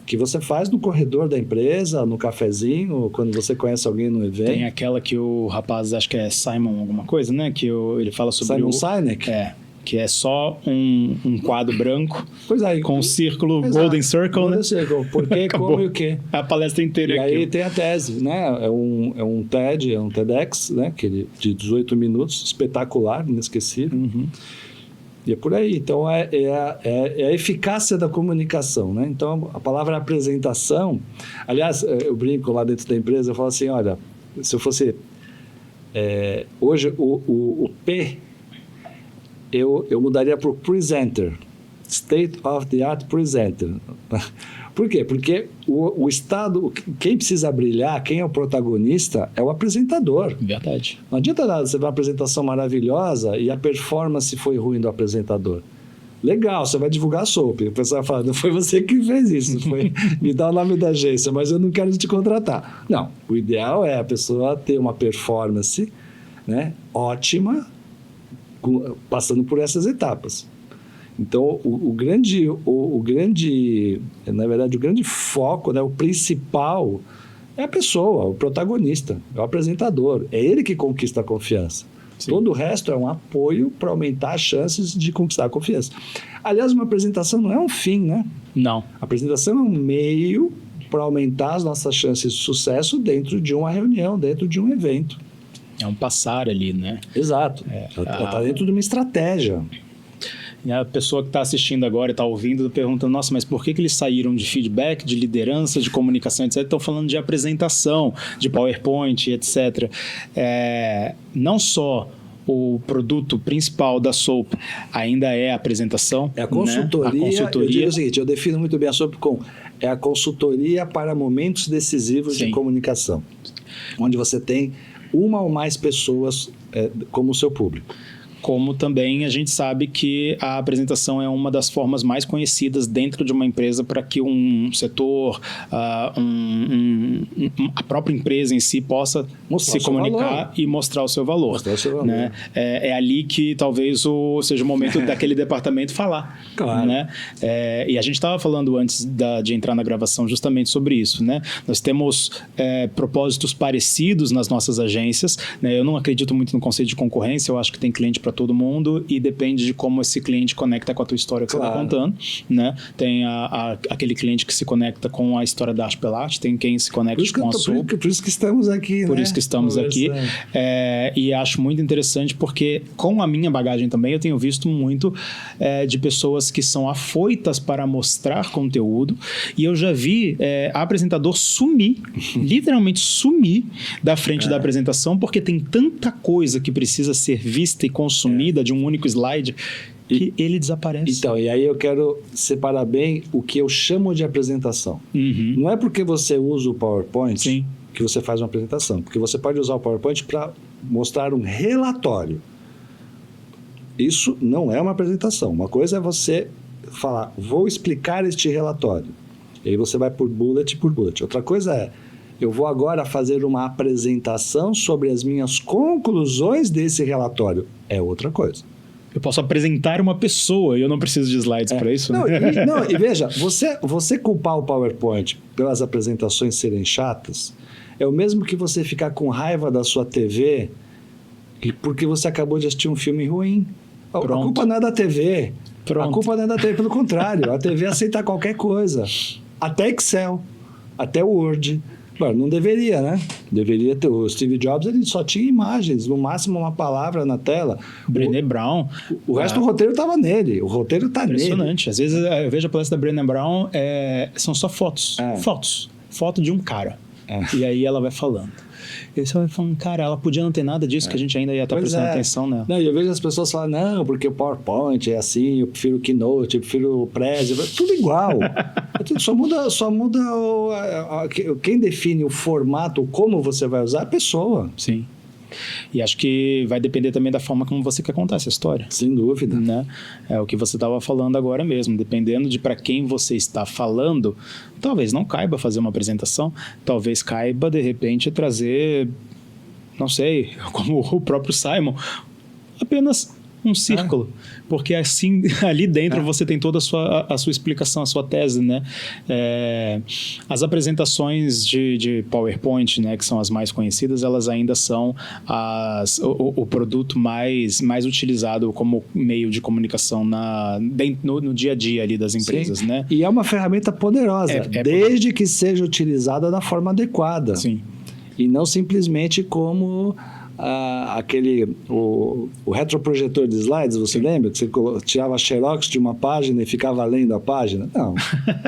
[SPEAKER 2] Que você faz no corredor da empresa, no cafezinho, quando você conhece alguém no evento.
[SPEAKER 1] Tem aquela que o rapaz, acho que é Simon alguma coisa, né? Que ele fala sobre
[SPEAKER 2] Simon Sinek?
[SPEAKER 1] Que é só um quadro branco com um círculo,
[SPEAKER 2] exato.
[SPEAKER 1] Golden Circle,
[SPEAKER 2] Golden
[SPEAKER 1] né?
[SPEAKER 2] Circle. Por quê, como e o quê?
[SPEAKER 1] A palestra inteira
[SPEAKER 2] E
[SPEAKER 1] aqui.
[SPEAKER 2] aí tem a tese, né? É um TED, é um TEDx, né? De 18 minutos, espetacular, inesquecível.
[SPEAKER 1] Uhum.
[SPEAKER 2] E é por aí. Então, é a eficácia da comunicação, né? Então, a palavra apresentação... Aliás, eu brinco lá dentro da empresa, eu falo assim, olha, se eu fosse... hoje, o P, eu mudaria para o presenter. State of the Art Presenter. Por quê? Porque o Estado, quem precisa brilhar, quem é o protagonista, é o apresentador.
[SPEAKER 1] Verdade.
[SPEAKER 2] Não adianta nada você ver uma apresentação maravilhosa e a performance foi ruim do apresentador. Legal, você vai divulgar a sopa. O pessoal fala, não foi você que fez isso, foi me dá o nome da agência, mas eu não quero te contratar. Não, o ideal é a pessoa ter uma performance, né, ótima, passando por essas etapas. Então, o grande, na verdade, o grande foco, né, o principal, é a pessoa, o protagonista, é o apresentador. É ele que conquista a confiança. Sim. Todo o resto é um apoio para aumentar as chances de conquistar a confiança. Aliás, uma apresentação não é um fim, né?
[SPEAKER 1] Não.
[SPEAKER 2] A apresentação é um meio para aumentar as nossas chances de sucesso dentro de uma reunião, dentro de um evento.
[SPEAKER 1] É um passar ali, né?
[SPEAKER 2] Exato. Ela está dentro de uma estratégia.
[SPEAKER 1] E a pessoa que está assistindo agora e está ouvindo pergunta, nossa, mas por que eles saíram de feedback, de liderança, de comunicação, etc. Estão falando de apresentação, de PowerPoint, etc. Não só o produto principal da SOAP ainda é a apresentação.
[SPEAKER 2] É a consultoria.
[SPEAKER 1] Né? A consultoria.
[SPEAKER 2] Eu digo o seguinte, eu defino muito bem a SOAP como a consultoria para momentos decisivos de comunicação, onde você tem uma ou mais pessoas como seu público.
[SPEAKER 1] Como também a gente sabe que a apresentação é uma das formas mais conhecidas dentro de uma empresa para que um setor, a própria empresa em si possa se comunicar e mostrar o seu valor.
[SPEAKER 2] Mostrar o seu valor.
[SPEAKER 1] Né? É ali que talvez seja o momento daquele departamento falar.
[SPEAKER 2] Claro.
[SPEAKER 1] Né? E a gente estava falando antes de entrar na gravação justamente sobre isso. Né? Nós temos propósitos parecidos nas nossas agências. Né? Eu não acredito muito no conceito de concorrência, eu acho que tem cliente para todo mundo e depende de como esse cliente conecta com a tua história que você está contando, né? Tem aquele cliente que se conecta com a história da Arte pela Arte, tem quem se conecta com a SOAP.
[SPEAKER 2] Por isso que estamos aqui,
[SPEAKER 1] Por isso que estamos aqui. E acho muito interessante porque com a minha bagagem também eu tenho visto muito de pessoas que são afoitas para mostrar conteúdo e eu já vi apresentador sumir, literalmente sumir da frente da apresentação porque tem tanta coisa que precisa ser vista e consumida de um único slide que ele desaparece.
[SPEAKER 2] Então, e aí eu quero separar bem o que eu chamo de apresentação.
[SPEAKER 1] Uhum.
[SPEAKER 2] Não é porque você usa o PowerPoint
[SPEAKER 1] Sim.
[SPEAKER 2] que você faz uma apresentação, porque você pode usar o PowerPoint para mostrar um relatório. Isso não é uma apresentação. Uma coisa é você falar, vou explicar este relatório. E aí você vai por bullet. Outra coisa é, eu vou agora fazer uma apresentação sobre as minhas conclusões desse relatório. É outra coisa.
[SPEAKER 1] Eu posso apresentar uma pessoa e eu não preciso de slides para isso.
[SPEAKER 2] Não,
[SPEAKER 1] né?
[SPEAKER 2] e veja, você culpar o PowerPoint pelas apresentações serem chatas é o mesmo que você ficar com raiva da sua TV porque você acabou de assistir um filme ruim. A culpa não é da TV.
[SPEAKER 1] Pronto.
[SPEAKER 2] A culpa não é da TV, pelo contrário. A TV aceita qualquer coisa. Até Excel, até Word, Agora, não deveria, né? Deveria ter. O Steve Jobs, ele só tinha imagens, no máximo uma palavra na tela.
[SPEAKER 1] Brené Brown.
[SPEAKER 2] O resto do roteiro estava nele. O roteiro está nele.
[SPEAKER 1] Impressionante. Às vezes eu vejo a palestra da Brené Brown, são só fotos. Fotos. Foto de um cara. E aí ela vai falando. E você vai falando, cara, ela podia não ter nada disso que a gente ainda ia estar prestando atenção nela.
[SPEAKER 2] Não, e eu vejo as pessoas falando, não, porque o PowerPoint é assim, eu prefiro o Keynote, eu prefiro o Prezi, tudo igual. Só muda quem define o formato, como você vai usar, é a pessoa.
[SPEAKER 1] Sim. E acho que vai depender também da forma como você quer contar essa história.
[SPEAKER 2] Sem dúvida.
[SPEAKER 1] Né? É o que você estava falando agora mesmo. Dependendo de para quem você está falando, talvez não caiba fazer uma apresentação, talvez caiba, de repente, trazer, não sei, como o próprio Simon, apenas um círculo, porque assim ali dentro você tem toda a sua explicação, a sua tese, né? As apresentações de PowerPoint, né, que são as mais conhecidas, elas ainda são o produto mais utilizado como meio de comunicação no dia a dia ali das empresas, né?
[SPEAKER 2] E é uma ferramenta poderosa, desde que seja utilizada da forma adequada.
[SPEAKER 1] Sim.
[SPEAKER 2] E não simplesmente como o retroprojetor de slides, você lembra? Que você tirava a xerox de uma página e ficava lendo a página? Não.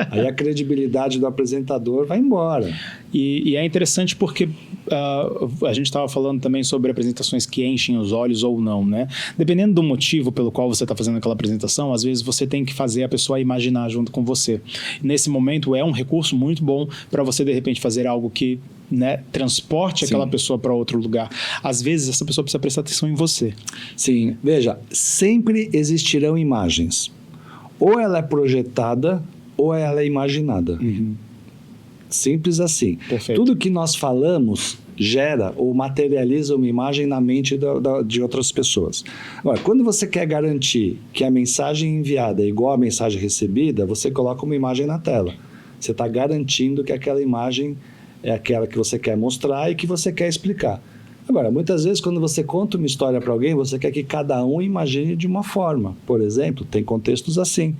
[SPEAKER 2] Aí a credibilidade do apresentador vai embora.
[SPEAKER 1] E é interessante porque a gente estava falando também sobre apresentações que enchem os olhos ou não, né? Dependendo do motivo pelo qual você está fazendo aquela apresentação, às vezes você tem que fazer a pessoa imaginar junto com você. Nesse momento é um recurso muito bom para você, de repente, fazer algo que, né, transporte aquela pessoa para outro lugar. Às vezes essa pessoa precisa prestar atenção em você.
[SPEAKER 2] Sim, veja, sempre existirão imagens. Ou ela é projetada ou ela é imaginada.
[SPEAKER 1] Uhum.
[SPEAKER 2] Simples assim.
[SPEAKER 1] Perfeito.
[SPEAKER 2] Tudo que nós falamos gera ou materializa uma imagem na mente de outras pessoas. Agora, quando você quer garantir que a mensagem enviada é igual à mensagem recebida, você coloca uma imagem na tela. Você está garantindo que aquela imagem é aquela que você quer mostrar e que você quer explicar. Agora, muitas vezes, quando você conta uma história para alguém, você quer que cada um imagine de uma forma. Por exemplo, tem contextos assim.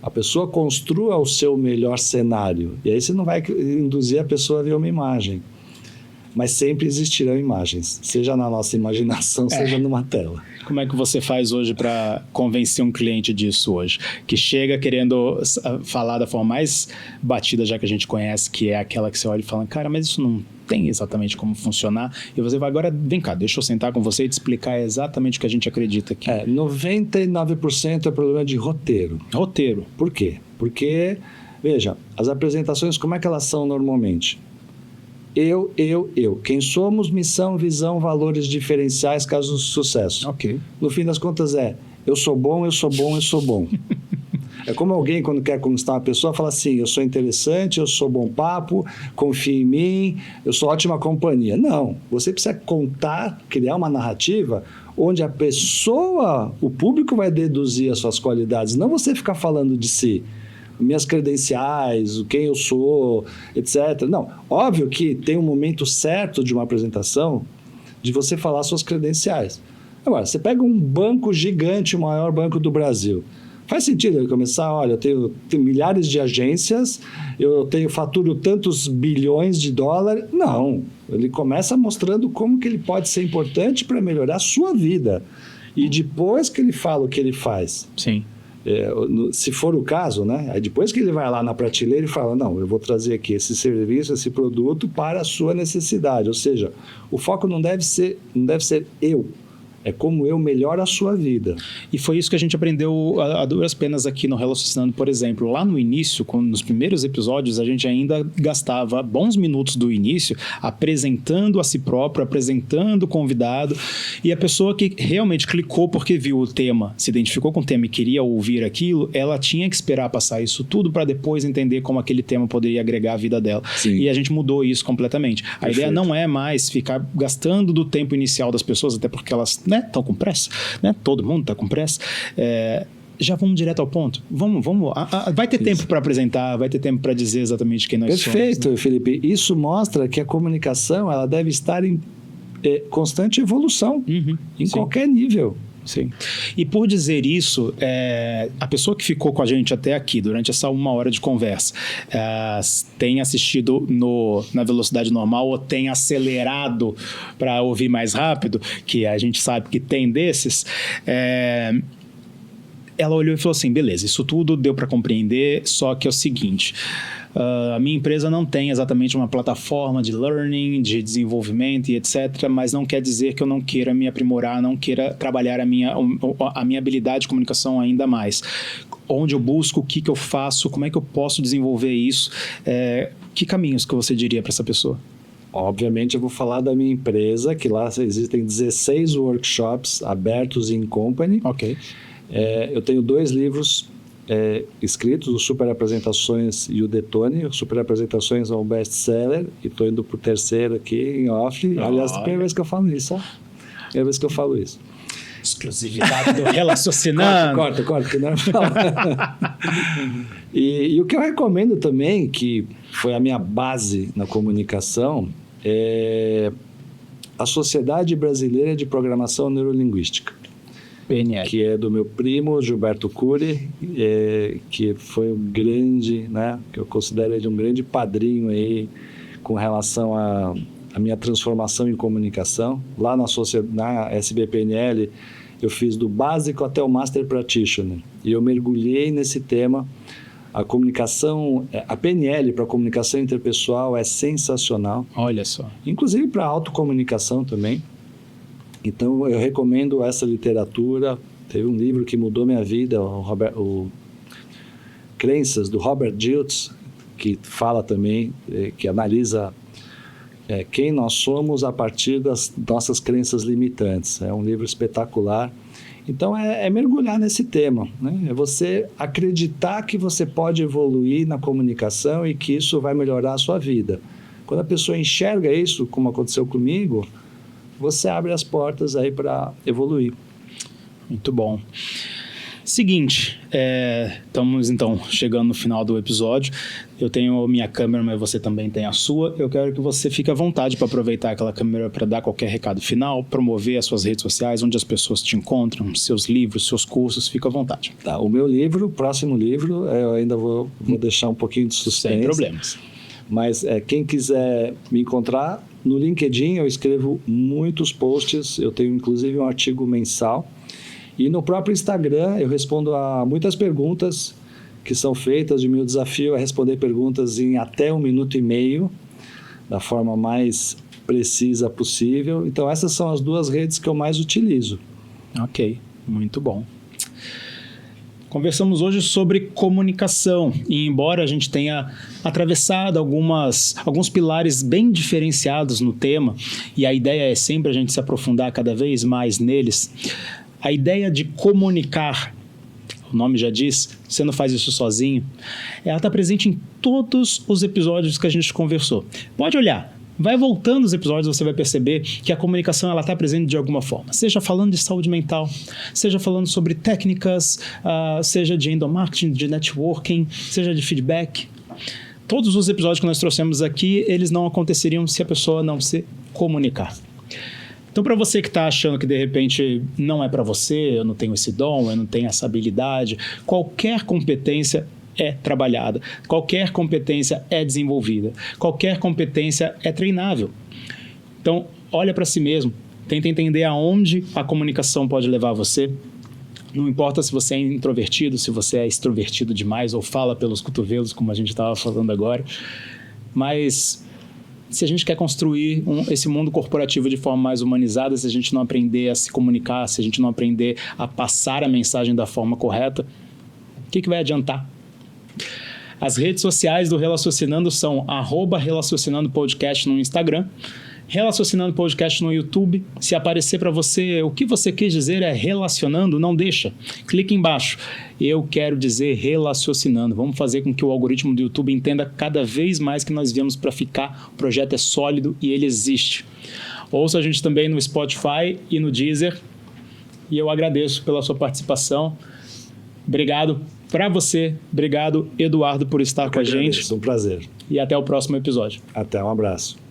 [SPEAKER 2] A pessoa construa o seu melhor cenário. E aí você não vai induzir a pessoa a ver uma imagem. Mas sempre existirão imagens, seja na nossa imaginação, seja numa tela.
[SPEAKER 1] Como é que você faz hoje para convencer um cliente disso hoje? Que chega querendo falar da forma mais batida, já que a gente conhece, que é aquela que você olha e fala, cara, mas isso não tem exatamente como funcionar. E você vai agora, vem cá, deixa eu sentar com você e te explicar exatamente o que a gente acredita aqui.
[SPEAKER 2] 99% é problema de roteiro.
[SPEAKER 1] Roteiro.
[SPEAKER 2] Por quê? Porque, veja, as apresentações, como é que elas são normalmente? Eu. Quem somos, missão, visão, valores diferenciais, caso de sucesso.
[SPEAKER 1] Ok.
[SPEAKER 2] No fim das contas eu sou bom, eu sou bom, eu sou bom. É como alguém, quando quer conquistar uma pessoa, fala assim, eu sou interessante, eu sou bom papo, confia em mim, eu sou ótima companhia. Não, você precisa contar, criar uma narrativa onde a pessoa, o público vai deduzir as suas qualidades, não você ficar falando de si. Minhas credenciais, quem eu sou, etc. Não, óbvio que tem um momento certo de uma apresentação de você falar suas credenciais. Agora, você pega um banco gigante, o maior banco do Brasil. Faz sentido ele começar, olha, eu tenho milhares de agências, eu faturo tantos bilhões de dólares. Não, ele começa mostrando como que ele pode ser importante para melhorar a sua vida. E depois que ele fala o que ele faz.
[SPEAKER 1] Sim.
[SPEAKER 2] Se for o caso, né? Aí depois que ele vai lá na prateleira e fala, não, eu vou trazer aqui esse serviço, esse produto para a sua necessidade. Ou seja, o foco não deve ser eu. É como eu melhoro a sua vida.
[SPEAKER 1] E foi isso que a gente aprendeu a duras penas aqui no Raciocinando, por exemplo. Lá no início, nos primeiros episódios, a gente ainda gastava bons minutos do início apresentando a si próprio, apresentando o convidado. E a pessoa que realmente clicou porque viu o tema, se identificou com o tema e queria ouvir aquilo, ela tinha que esperar passar isso tudo para depois entender como aquele tema poderia agregar a vida dela.
[SPEAKER 2] Sim.
[SPEAKER 1] E a gente mudou isso completamente. A ideia não é mais ficar gastando do tempo inicial das pessoas, até porque elas... estão com pressa, né? Todo mundo está com pressa. Já vamos direto ao ponto. Vamos. Vai ter tempo para apresentar, vai ter tempo para dizer exatamente quem nós somos.
[SPEAKER 2] Perfeito, né? Felipe. Isso mostra que a comunicação ela deve estar em constante evolução, em qualquer nível.
[SPEAKER 1] Sim. E por dizer isso, a pessoa que ficou com a gente até aqui, durante essa 1 hora de conversa, tem assistido na velocidade normal ou tem acelerado para ouvir mais rápido, que a gente sabe que tem desses, ela olhou e falou assim, beleza, isso tudo deu para compreender, só que é o seguinte... a minha empresa não tem exatamente uma plataforma de learning, de desenvolvimento e etc., mas não quer dizer que eu não queira me aprimorar, não queira trabalhar a minha habilidade de comunicação ainda mais. Onde eu busco, o que eu faço, como é que eu posso desenvolver isso? Que caminhos que você diria para essa pessoa?
[SPEAKER 2] Obviamente eu vou falar da minha empresa, que lá existem 16 workshops abertos em company.
[SPEAKER 1] Ok.
[SPEAKER 2] Eu tenho 2 livros escritos, o Super Apresentações e o Detone. O Super Apresentações é um best-seller e estou indo para o 3º aqui em off. Aliás, é a primeira vez que eu falo isso, ó. Primeira vez que eu falo isso.
[SPEAKER 1] Exclusividade do Relaciocinando.
[SPEAKER 2] Corta, que não é falar. E o que eu recomendo também, que foi a minha base na comunicação, é a Sociedade Brasileira de Programação Neurolinguística.
[SPEAKER 1] PNL.
[SPEAKER 2] Que é do meu primo, Gilberto Cury, que foi um grande, né, que eu considero ele um grande padrinho aí com relação à minha transformação em comunicação. Lá na SBPNL, eu fiz do básico até o Master Practitioner. E eu mergulhei nesse tema. A comunicação, a PNL para comunicação interpessoal é sensacional.
[SPEAKER 1] Olha só.
[SPEAKER 2] Inclusive para autocomunicação também. Então, eu recomendo essa literatura. Teve um livro que mudou minha vida, o Crenças, do Robert Dilts, que fala também, que analisa quem nós somos a partir das nossas crenças limitantes. É um livro espetacular. Então, é mergulhar nesse tema, né? É você acreditar que você pode evoluir na comunicação e que isso vai melhorar a sua vida. Quando a pessoa enxerga isso, como aconteceu comigo, você abre as portas aí para evoluir.
[SPEAKER 1] Muito bom. Seguinte, estamos então chegando no final do episódio. Eu tenho a minha câmera, mas você também tem a sua. Eu quero que você fique à vontade para aproveitar aquela câmera para dar qualquer recado final, promover as suas redes sociais, onde as pessoas te encontram, seus livros, seus cursos, fica à vontade.
[SPEAKER 2] Tá, o meu livro, o próximo livro, eu ainda vou deixar um pouquinho de suspense.
[SPEAKER 1] Sem problemas.
[SPEAKER 2] Mas quem quiser me encontrar, no LinkedIn eu escrevo muitos posts, eu tenho inclusive um artigo mensal. E no próprio Instagram eu respondo a muitas perguntas que são feitas. E o meu desafio é responder perguntas em até 1 minuto e meio, da forma mais precisa possível. Então essas são as 2 redes que eu mais utilizo.
[SPEAKER 1] Ok, muito bom. Conversamos hoje sobre comunicação e embora a gente tenha atravessado alguns pilares bem diferenciados no tema e a ideia é sempre a gente se aprofundar cada vez mais neles, a ideia de comunicar, o nome já diz, você não faz isso sozinho, ela está presente em todos os episódios que a gente conversou. Pode olhar. Vai voltando os episódios, você vai perceber que a comunicação ela está presente de alguma forma. Seja falando de saúde mental, seja falando sobre técnicas, seja de endomarketing, de networking, seja de feedback. Todos os episódios que nós trouxemos aqui, eles não aconteceriam se a pessoa não se comunicar. Então, para você que está achando que de repente não é para você, eu não tenho esse dom, eu não tenho essa habilidade, qualquer competência é trabalhada, qualquer competência é desenvolvida, qualquer competência é treinável. Então, olha para si mesmo, tenta entender aonde a comunicação pode levar você. Não importa se você é introvertido, se você é extrovertido demais ou fala pelos cotovelos, como a gente estava falando agora, mas se a gente quer construir esse mundo corporativo de forma mais humanizada, se a gente não aprender a se comunicar, se a gente não aprender a passar a mensagem da forma correta, o que vai adiantar? As redes sociais do Relaciocinando são @Relaciocinando_podcast no Instagram, Relaciocinando Podcast no YouTube. Se aparecer para você o que você quis dizer é relacionando, não deixa. Clique embaixo. Eu quero dizer relaciocinando. Vamos fazer com que o algoritmo do YouTube entenda cada vez mais que nós viemos para ficar. O projeto é sólido e ele existe. Ouça a gente também no Spotify e no Deezer. E eu agradeço pela sua participação. Obrigado para você. Obrigado, Eduardo, por estar com a gente.
[SPEAKER 2] É um prazer.
[SPEAKER 1] E até o próximo episódio.
[SPEAKER 2] Até, um abraço.